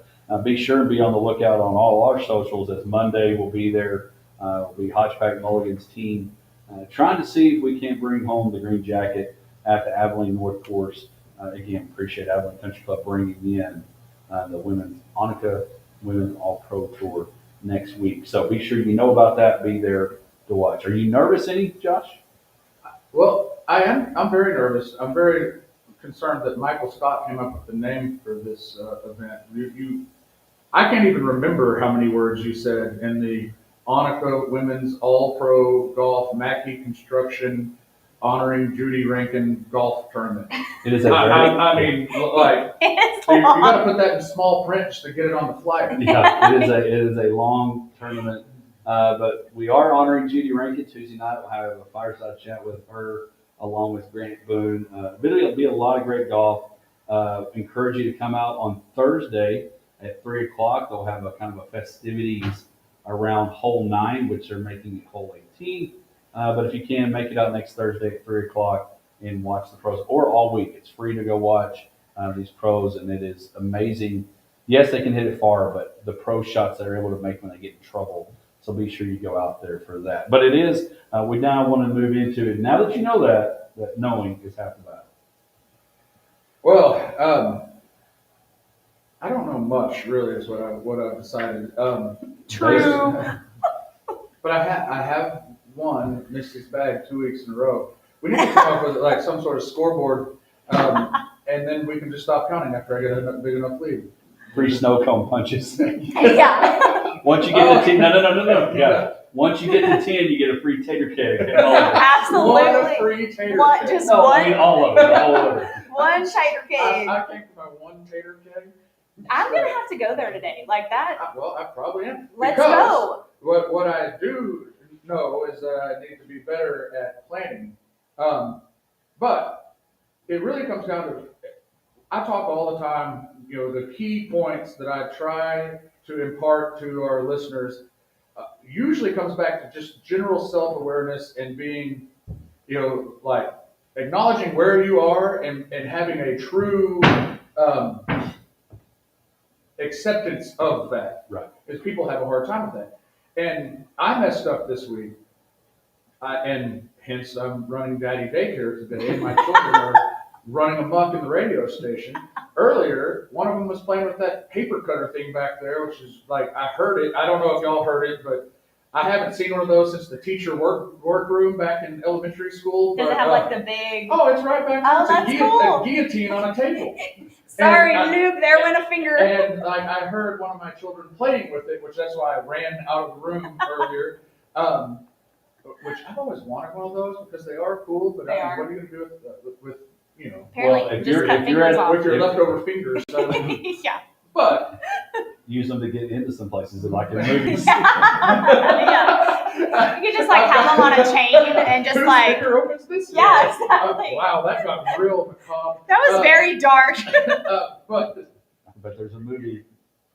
be sure and be on the lookout on all our socials as Monday will be there. Will be Hodge Pack Mulligan's team trying to see if we can't bring home the green jacket at the Abilene North Course. Again, appreciate Abilene Country Club bringing in the women's Annika Women's All-Pro Tour next week. So be sure you know about that. Be there to watch. Are you nervous any, Josh? Well, I am. I'm very nervous. I'm very concerned that Michael Scott came up with the name for this event. I can't even remember how many words you said in the Annika Women's All-Pro Golf Mackey Construction honoring Judy Rankin golf tournament. It is a I mean, like, It's you long. got to put that in small print just to get it on the flyer. Yeah, it is a long tournament. But we are honoring Judy Rankin Tuesday night. We'll have a fireside chat with her along with Grant Boone. It'll be a lot of great golf. Encourage you to come out on Thursday at 3 o'clock. They'll have a kind of a festivities around hole 9, which they're making it hole 18. But if you can, make it out next Thursday at 3 o'clock and watch the pros, or all week. It's free to go watch these pros, and it is amazing. Yes, they can hit it far, but the pro shots they're able to make when they get in trouble. So be sure you go out there for that. But it is, we now want to move into it. Now that you know that knowing is half the battle. Well, I don't know much really is what I've decided. True. But I have won Misty's bag 2 weeks in a row. We need to come up with like some sort of scoreboard, and then we can just stop counting after I get a big enough lead. Free snow cone punches. Yeah. Once you get to 10, no. Yeah. Once you get to 10, you get a free tater keg. Absolutely. One free tater What, keg. just No, one? I mean all of it, the whole of it. One tater cake. I think my one tater keg. I'm gonna have to go there today, like that. Well, I probably am. Let's Because go. What I do know is that I need to be better at planning. But it really comes down to, I talk all the time, you know, the key points that I try to impart to our listeners usually comes back to just general self-awareness and being, you know, like acknowledging where you are and having a true acceptance of that. Right. Because people have a hard time with that. And I messed up this week. And hence I'm running daddy daycare today, and my children are running amok in the radio station. Earlier, one of them was playing with that paper cutter thing back there, which is like, I heard it. I don't know if y'all heard it, but I haven't seen one of those since the teacher workroom back in elementary school. Does but, it have like the big? Oh, it's right back there. Oh, It's that's a cool. guillotine on a table. Sorry, And noob, there went a finger. And like I heard one of my children playing with it, which that's why I ran out of the room earlier. Which I've always wanted one of those because they are cool. But They I mean, are. what are you gonna do with you know Apparently, Well, if just you're- cut if you're fingers at- off. with your If- leftover fingers? Yeah. But Use them to get into some places, like in movies. Yeah. You could just like have them on a chain and just whose like. finger opens this? Yeah, exactly. Wow, that got real macabre. That was very dark. But But there's a movie.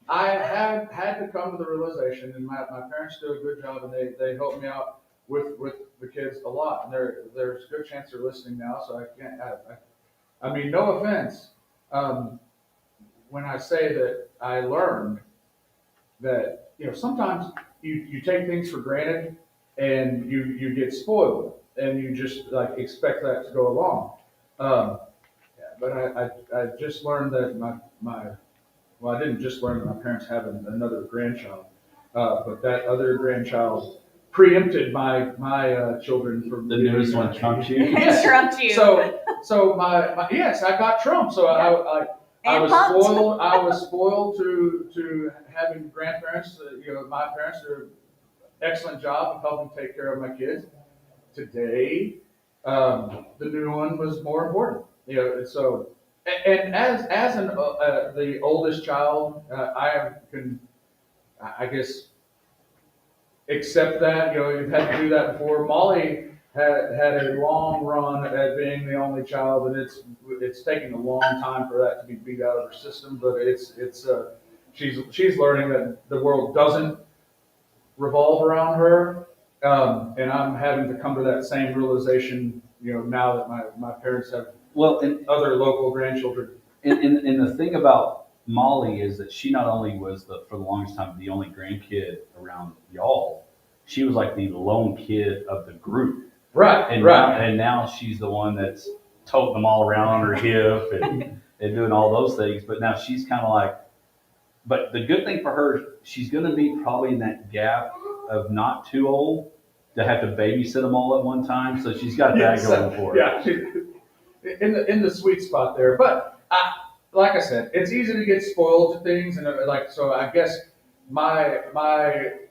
I have had to come to the realization, and my parents do a good job, and they help me out with the kids a lot. And there's a good chance they're listening now, so I can't. I mean, no offense. When I say that I learned that sometimes you take things for granted, and you get spoiled, and you just like expect that to go along. But I just learned that well, I didn't just learn that my parents have another grandchild, but that other grandchild preempted my children from The newest one trumps you. Yes. Trumped you. So my yes, I got Trump. So I And was pumped. spoiled. I was spoiled to having grandparents. My parents do an excellent job of helping take care of my kids. Today, the new one was more important. So. And as the oldest child, I can, I guess, accept that. You've had to do that before. Molly had a long run at being the only child, and it's taken a long time for that to be beat out of her system. But she's learning that the world doesn't revolve around her, and I'm having to come to that same realization. Now that my parents have. Well, and Other local grandchildren. And the thing about Molly is that she not only was for the longest time the only grandkid around y'all, she was like the lone kid of the group. Right. And now she's the one that's toting them all around on her hip and doing all those things. But now she's kind of like, but the good thing for her, she's going to be probably in that gap of not too old to have to babysit them all at one time. So she's got that going for her. Yeah. In the sweet spot there, but like I said, it's easy to get spoiled to things, and so I guess my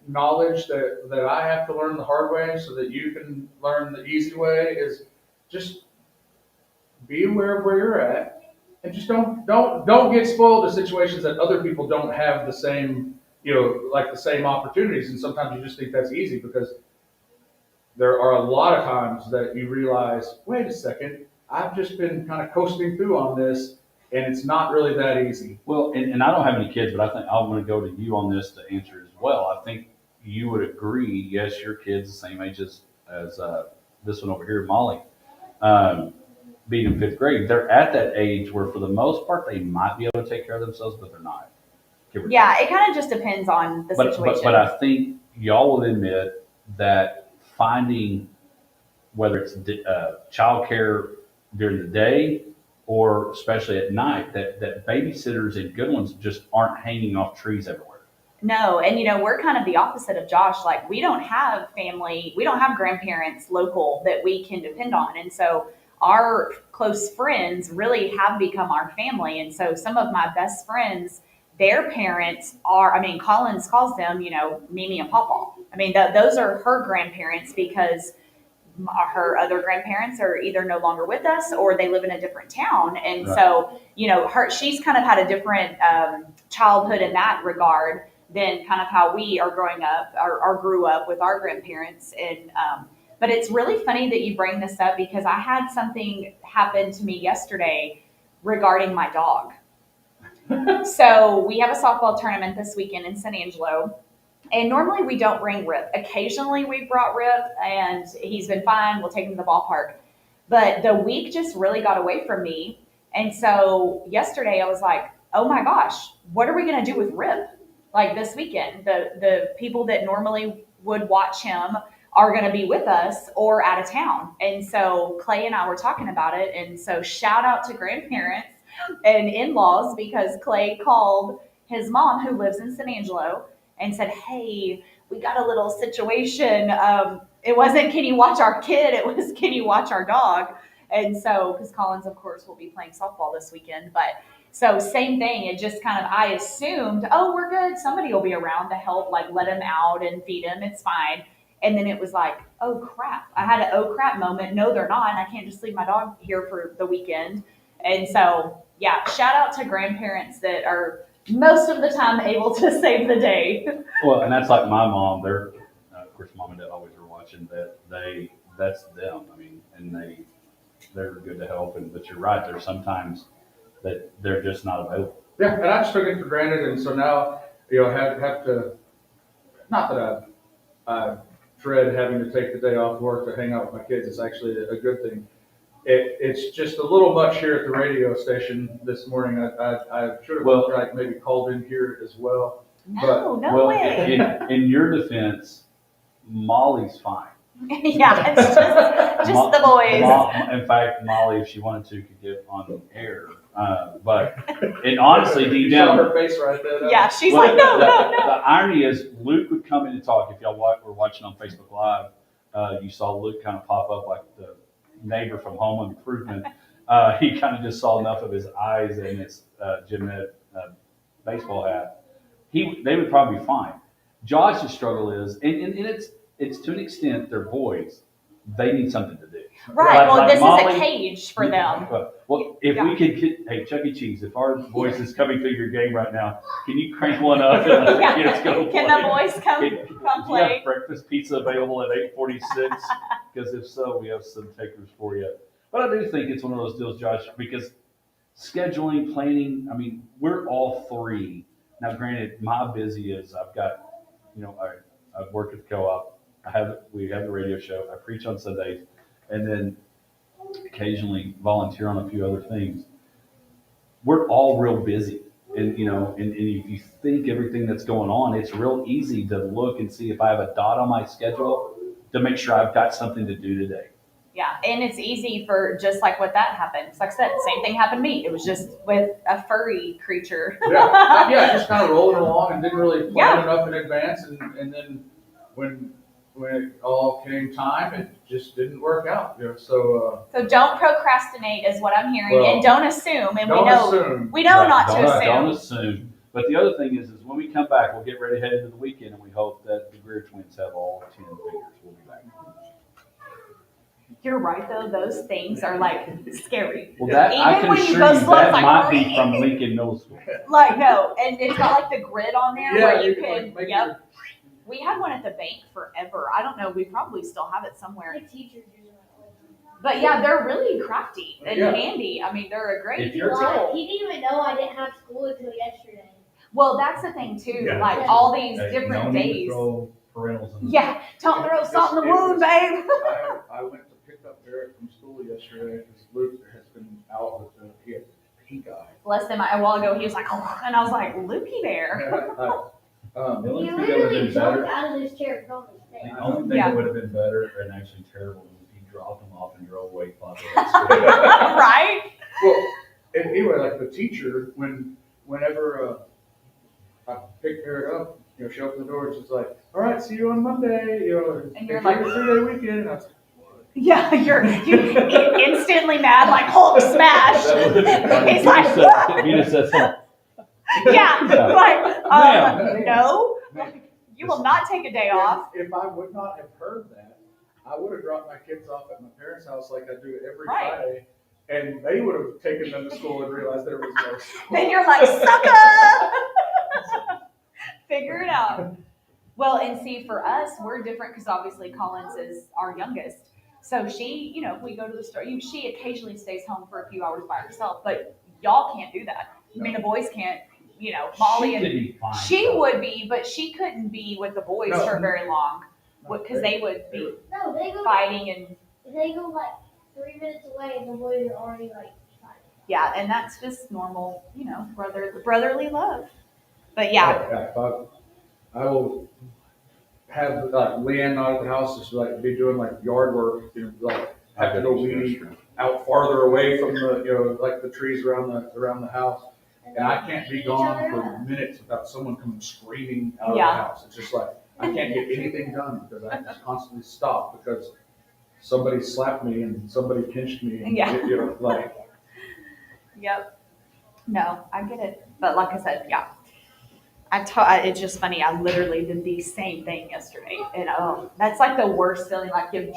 knowledge that I have to learn the hard way so that you can learn the easy way is just be aware of where you're at, and just don't get spoiled to situations that other people don't have the same like the same opportunities, and sometimes you just think that's easy because there are a lot of times that you realize, wait a second. I've just been kind of coasting through on this, and it's not really that easy. Well, and I don't have any kids, but I think I'm going to go to you on this to answer as well. I think you would agree, yes, your kid's the same age as this one over here, Molly, being in 5th grade. They're at that age where, for the most part, they might be able to take care of themselves, but they're not. Yeah, it kind of just depends on the situation. But I think y'all will admit that finding, whether it's childcare during the day or especially at night, that babysitters and good ones just aren't hanging off trees everywhere. No, and we're kind of the opposite of Josh. Like, we don't have family, we don't have grandparents local that we can depend on. And so our close friends really have become our family. And so some of my best friends, their parents are, Collins calls them, Mimi and Pawpaw. Those are her grandparents because her other grandparents are either no longer with us or they live in a different town. And Right. So, she's kind of had a different childhood in that regard than kind of how we are growing up or grew up with our grandparents. And, but it's really funny that you bring this up because I had something happen to me yesterday regarding my dog. So we have a softball tournament this weekend in San Angelo. And normally we don't bring Rip. Occasionally we've brought Rip and he's been fine. We'll take him to the ballpark. But the week just really got away from me. And so yesterday I was like, oh my gosh, what are we going to do with Rip? Like this weekend, the people that normally would watch him are going to be with us or out of town. And so Clay and I were talking about it. And so shout out to grandparents and in-laws because Clay called his mom who lives in San Angelo and said, hey, we got a little situation. It wasn't, can you watch our kid? It was, can you watch our dog? And so, because Collins, of course, will be playing softball this weekend, but so same thing. It just kind of, I assumed, oh, we're good. Somebody will be around to help, like let him out and feed him. It's fine. And then it was like, oh crap. I had an oh crap moment. No, they're not. And I can't just leave my dog here for the weekend. And so, yeah, shout out to grandparents that are most of the time able to save the day. Well, and that's like my mom. They're, of course, mom and dad always are watching. That's them. I mean, and they're good to help. But you're right. There's sometimes that they're just not available. Yeah, and I just took it for granted, and so now, have to, not that I dread having to take the day off work to hang out with my kids. It's actually a good thing. It's just a little much here at the radio station this morning. I should have maybe called in here as well. No way. In your defense, Molly's fine. Yeah, it's just the boys. In fact, Molly, if she wanted to, could get on the air. But honestly, deep down, her face right there. Yeah, she's like, no. The irony is, Luke would come in and talk. If y'all were watching on Facebook Live, you saw Luke kind of pop up like the neighbor from Home Improvement. He kind of just saw enough of his eyes and his Jeanette baseball hat. They would probably be fine. Josh's struggle is, and it's to an extent, they're boys. They need something to do. Right. Well, this Molly, is a cage for them. Well, if we could get, hey, Chuck E. Cheese, if our voice is coming through your game right now, can you crank one up and let the kids go play? Can the boys come Do you play? have breakfast pizza available at 8:46? Because if so, we have some takers for you. But I do think it's one of those deals, Josh, because scheduling, planning, I mean, we're all three. Now, granted, my busy is I've got, I've worked at the co-op. We have the radio show. I preach on Sundays, and then occasionally volunteer on a few other things. We're all real busy, and and if you think everything that's going on, it's real easy to look and see if I have a dot on my schedule to make sure I've got something to do today. Yeah, and it's easy for just like what that happened. Like I said, same thing happened to me. It was just with a furry creature. Yeah, just kind of rolling along and didn't really plan enough in advance, and then when it all came time, it just didn't work out. So don't procrastinate is what I'm hearing, and don't assume. And we know Right. not to assume. Don't assume. But the other thing is when we come back, we'll get ready to head into the weekend, and we hope that the Greer twins have all 10 fingers. We'll be back. You're right, though. Those things are like scary. Well, that I can assure you that might be from Lincoln Middle School. Like no, and it's got like the grid on there where you can. Like, Yep. We had one at the bank forever. I don't know. We probably still have it somewhere. But yeah, they're really crafty and handy. I mean, they're a great tool. He didn't even know I didn't have school until yesterday. Well, that's the thing too. Like all these different days. Yeah, don't throw salt in the wound, babe. I went to pick up Eric from school yesterday because Luke has been out with he had pink eye. Bless him. A while ago, he was like, oh, and I was like, Lukey there. He literally jumped out of his chair and fell on his face. The only thing that would have been better and actually terrible was if he dropped him off and drove away. Right? Well, anyway, like the teacher, whenever I picked her up, she opened the door and she's like, all right, see you on Monday, and you're like, 3-day weekend. And I was like, yeah, you're instantly mad, like Hulk smash. He's like, he just said something. Yeah, like, no, you will not take a day off. If I would not have heard that, I would have dropped my kids off at my parents' house like I do every Friday, and they would have taken them to school and realized there was no school. Then you're like, sucker! Figure it out. Well, and see, for us, we're different because obviously Collins is our youngest. So she, if we go to the store, she occasionally stays home for a few hours by herself, but y'all can't do that. I mean, the boys can't. Molly and she would be, but she couldn't be with the boys for very long because they would be fighting and they go like 3 minutes away and the boys are already like fighting. Yeah, and that's just normal, brotherly love. But yeah. I will have like Leanne not at the house, just like be doing like yard work, have to go weed out farther away from the like the trees around the house. And I can't be gone for minutes without someone coming screaming out of the house. It's just like, I can't get anything done because I just constantly stop because somebody slapped me and somebody pinched me and, Yeah. you know, like, Yep. No, I get it. But like I said, yeah. It's just funny. I literally did the same thing yesterday. And that's like the worst feeling, like the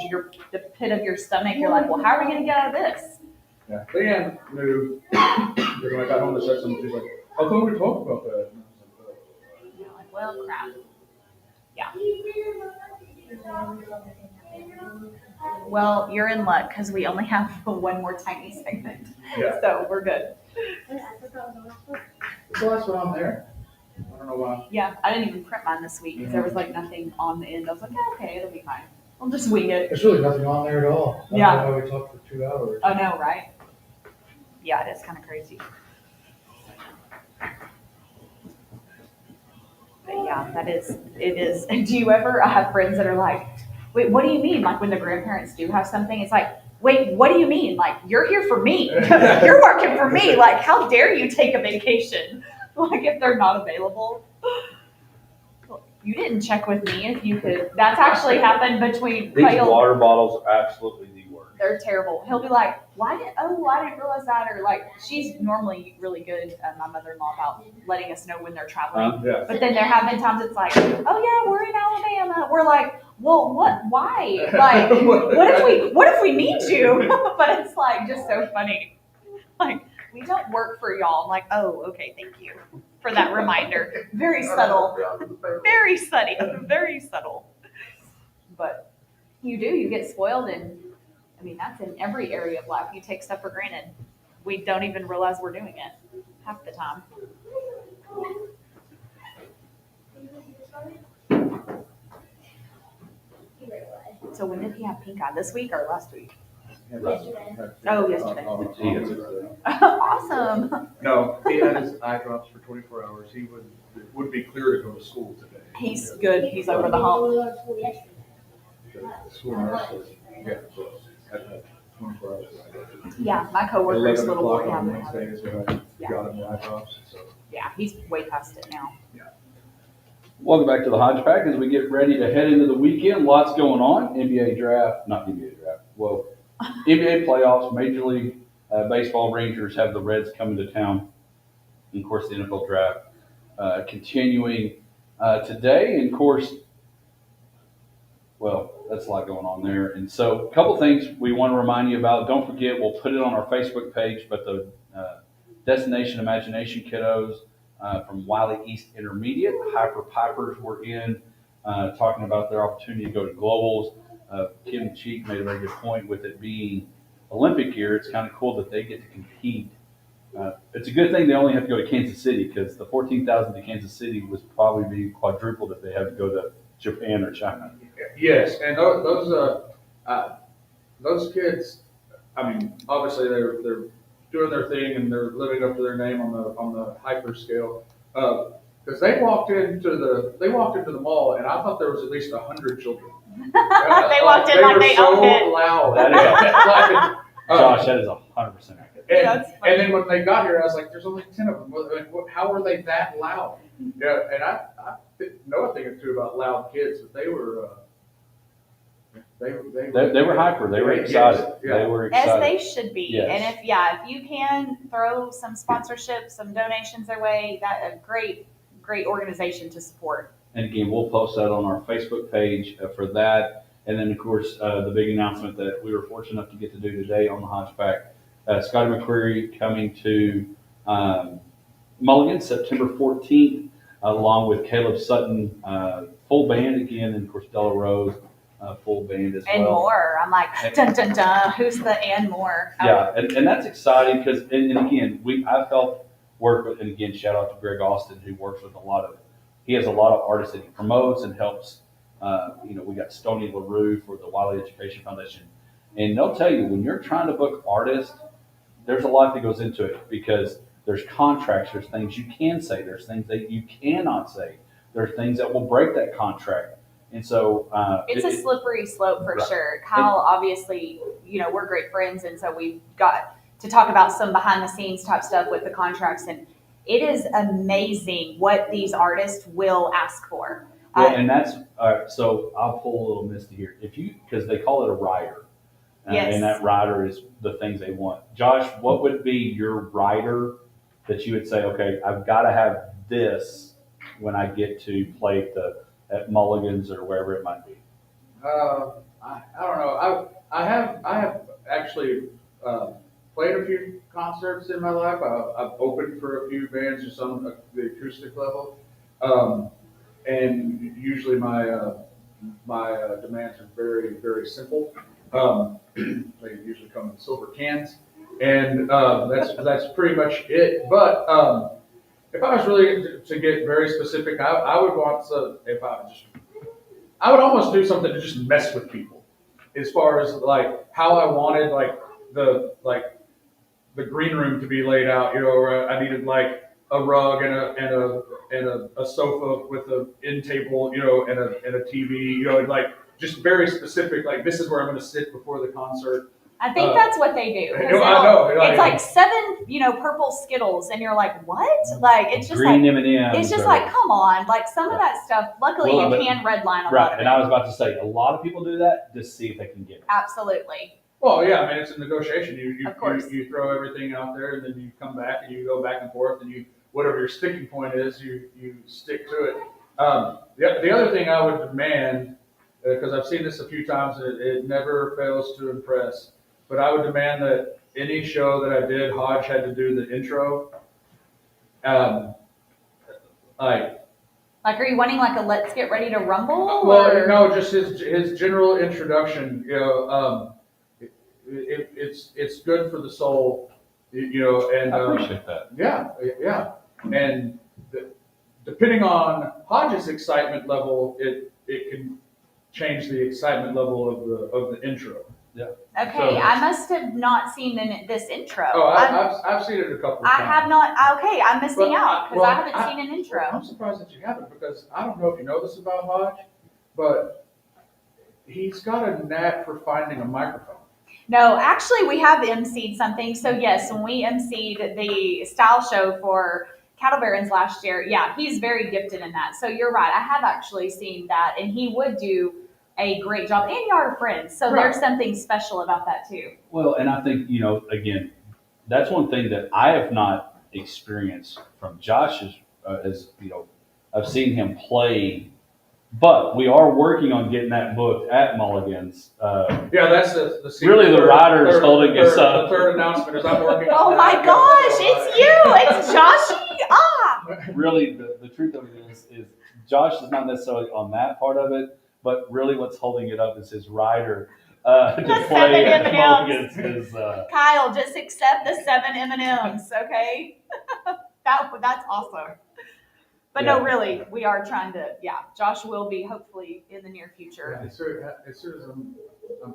pit of your stomach. You're like, well, how are we going to get out of this? yeah. Leanne knew, because when I got home, I said something, she's like, I thought we talked about that. And I was like, You're like, well, crap. Yeah. Well, you're in luck because we only have one more tiny segment. Yeah. So we're good. It's the last one on there. I don't know why. Yeah, I didn't even print mine this week because there was like nothing on the end. I was like, yeah, okay, it'll be fine. I'll just wing it. There's really nothing on there at all. Yeah. I don't know why we talked for 2 hours. I know, right? Yeah, it is kind of crazy. But yeah, it is. Do you ever have friends that are like, wait, what do you mean? Like when the grandparents do have something, it's like, wait, what do you mean? Like, you're here for me. You're working for me. Like, how dare you take a vacation? Like, if they're not available. You didn't check with me if you could. That's actually happened between These Kyle. water bottles are absolutely the worst. They're terrible. He'll be like, I didn't realize that. Or like, she's normally really good, my mother-in-law, about letting us know when they're traveling. Yeah. But then there have been times it's like, oh yeah, we're in Alabama. We're like, well, what, why? Like, what if we need you? But it's like, just so funny. Like, we don't work for y'all. I'm like, oh, okay, thank you for that reminder. Very subtle. Very subtle. But you do, you get spoiled, and I mean, that's in every area of life. You take stuff for granted. We don't even realize we're doing it half the time. So when did he have pink eye? This week or last week? Oh, yesterday. Awesome. No, he had his eye drops for 24 hours. He would be clear to go to school today. He's good. He's over the hump. The school nurse was, yeah, so I had 24 hours. Yeah, my coworker's 11 little boy o'clock had on one. Wednesday is when I got him the eye drops, so. Yeah, he's way past it now. Welcome back to the Hodge Pack as we get ready to head into the weekend. Lots going on. NBA draft, not NBA draft. Whoa. NBA playoffs, Major League Baseball Rangers have the Reds coming to town. And of course, the NFL draft continuing today. And of course, well, that's a lot going on there. And so a couple things we want to remind you about. Don't forget, we'll put it on our Facebook page, but the Destination Imagination kiddos from Wiley East Intermediate, Hyper Pipers were in talking about their opportunity to go to globals. Kim Cheek made a very good point with it being Olympic year. It's kind of cool that they get to compete. It's a good thing they only have to go to Kansas City because the 14,000 to Kansas City was probably be quadrupled if they had to go to Japan or China. Yes, and those kids, I mean, obviously they're doing their thing and they're living up to their name on the hyper scale. Because they walked into the mall and I thought there was at least 100 children. They walked in like they owned it. Loud. That is Josh, that is 100% accurate. And then when they got here, I was like, "There's only 10 of them. How are they that loud?" Yeah, and I know a thing or two about loud kids, but they were they were hyper. They were excited. Yes, yeah. They were excited. As they should be. Yes. And if you can throw some sponsorships, some donations their way, that's a great organization to support. And again, we'll post that on our Facebook page for that. And then, of course, the big announcement that we were fortunate enough to get to do today on the Hodge Pack, Scotty McCreary coming to Mulligan September 14th, along with Caleb Sutton, full band again, and of course, Della Rose, full band as well. And more. I'm like, dun, dun, dun. Who's the and more? Yeah, and that's exciting because, and again, I've helped work with, and again, shout out to Greg Austin, who works with he has a lot of artists that he promotes and helps. We got Stoney LaRue for the Wiley Education Foundation. And they'll tell you, when you're trying to book artists, there's a lot that goes into it because there's contracts, there's things you can say, there's things that you cannot say, there's things that will break that contract. And so it's a slippery slope for right. sure. Kyle, obviously, we're great friends, and so we've got to talk about some behind the scenes type stuff with the contracts. And it is amazing what these artists will ask for. Well, and that's, so I'll pull a little misty here. Because they call it a rider. Yes. And that rider is the things they want. Josh, what would be your rider that you would say, okay, I've got to have this when I get to play at Mulligan's or wherever it might be? I don't know. I have actually played a few concerts in my life. I've opened for a few bands just on the acoustic level, and usually my demands are very, very simple. They usually come in silver cans, and that's pretty much it. But if I was really to get very specific, I would want to, I would almost do something to just mess with people, as far as like how I wanted the green room to be laid out. Or I needed like a rug and a sofa with an end table, and a TV, and like just very specific. Like this is where I'm going to sit before the concert. I think that's what they do. I know. It's like 7, purple Skittles, and you're like, what? Like it's just Green like M&Ms. it's just like, come on. Like some of that stuff. Luckily, Well, you but- can redline a lot Right, of and it. I was about to say, a lot of people do that to see if they can get it. Absolutely. Well, yeah, I mean, it's a negotiation. You Of course. you throw everything out there, and then you come back and you go back and forth, and whatever your sticking point is, you stick to it. The other thing I would demand, because I've seen this a few times, and it never fails to impress, but I would demand that any show that I did, Hodge had to do the intro. Like, Like, are you wanting like a "Let's get ready to rumble"? well, or? no, just his general introduction. It's good for the soul, and I appreciate that. yeah, and depending on Hodge's excitement level, it can change the excitement level of the intro. Okay, So- I must have not seen this intro. Oh, I've seen it a couple of I times. have not. Okay, I'm missing But, out because well, I haven't seen an intro. I'm surprised that you haven't, because I don't know if you know this about Hodge, but he's got a knack for finding a microphone. No, actually, we have emceed something. So yes, when we emceed the style show for Cattle Barons last year, yeah, he's very gifted in that. So you're right. I have actually seen that, and he would do a great job. And you are friends, so Right. there's something special about that too. Well, and I think, again, that's one thing that I have not experienced from Josh's, I've seen him play, but we are working on getting that booked at Mulligan's. Yeah, that's the secret. Really, the rider is holding us up. The third announcement is I'm working on Oh that. my gosh, it's you! It's Joshy! Ah! Really, the truth of it is Josh is not necessarily on that part of it, but really what's holding it up is his rider to The play 7 at M&Ms. Mulligan's. Kyle, just accept the 7 M&Ms, okay? That's awesome. But no, Yeah. really, we are trying to. Yeah, Josh will be hopefully in the near future. As soon as I'm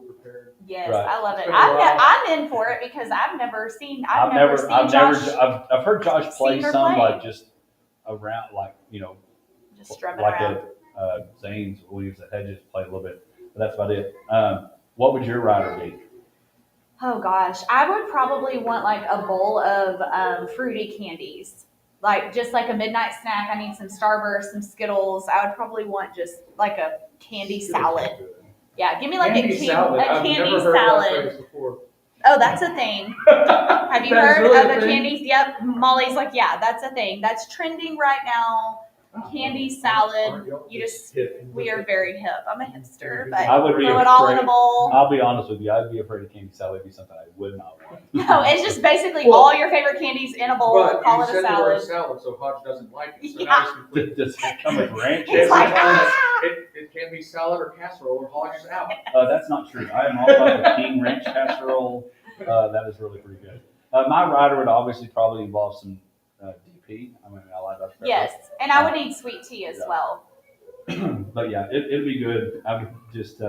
prepared. Yes, Right. I love it. It's been a while. I'm in for it because I've never seen I've Josh heard Josh play sing or some, play. like just around, just strumming like around. at Zane's, Williams at Hedges played a little bit, but that's about it. What would your rider be? Oh gosh, I would probably want like a bowl of fruity candies. Like just like a midnight snack. I need some Starburst, some Skittles. I would probably want just like a candy salad. Yeah, give me like Candy salad. a I've candy never heard salad. that phrase before. Oh, that's a thing. Have you That is heard really of a a thing? candy? Yep. Molly's like, yeah, that's a thing. That's trending right now. Candy salad. We are very hip. I'm a hipster, but I would be throw it all in a afraid. bowl. I'll be honest with you. I'd be afraid of candy salad. It'd be something I would not want. No, it's just basically Well, all your favorite candies in a bowl. But Call you it a said the word salad. salad, so Hodge doesn't like it. So Yeah. now he's complete. Does it come with ranch? He's like, It can be salad or casserole, or Hodge is out. That's not true. I am all about the King Ranch casserole. That is really pretty good. My rider would obviously probably involve some DP. I mean, I like that. Yes, and I would need sweet tea as well. But yeah, it'd be good. I would just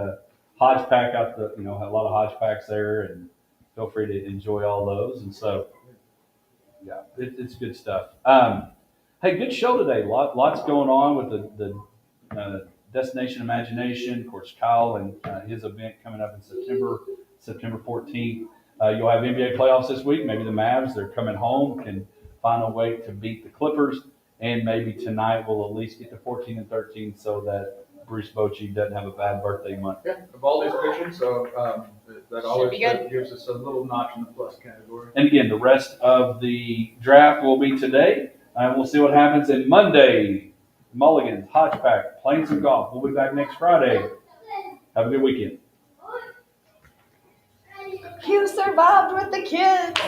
Hodge Pack out a lot of Hodge Packs there, and feel free to enjoy all those. And so, yeah, it's good stuff. Hey, good show today. Lots going on with the Destination Imagination. Of course, Kyle and his event coming up in September 14th. You'll have NBA playoffs this week. Maybe the Mavs, they're coming home, can find a way to beat the Clippers. And maybe tonight we'll at least get to 14 and 13 so that Bruce Bochy doesn't have a bad birthday month. Yeah, Valdi's pitching, so that always be good. gives us a little notch in the plus category. And again, the rest of the draft will be today. And we'll see what happens in Monday. Mulligan's, Hodge Pack, playing some golf. We'll be back next Friday. Have a good weekend. You survived with the kids.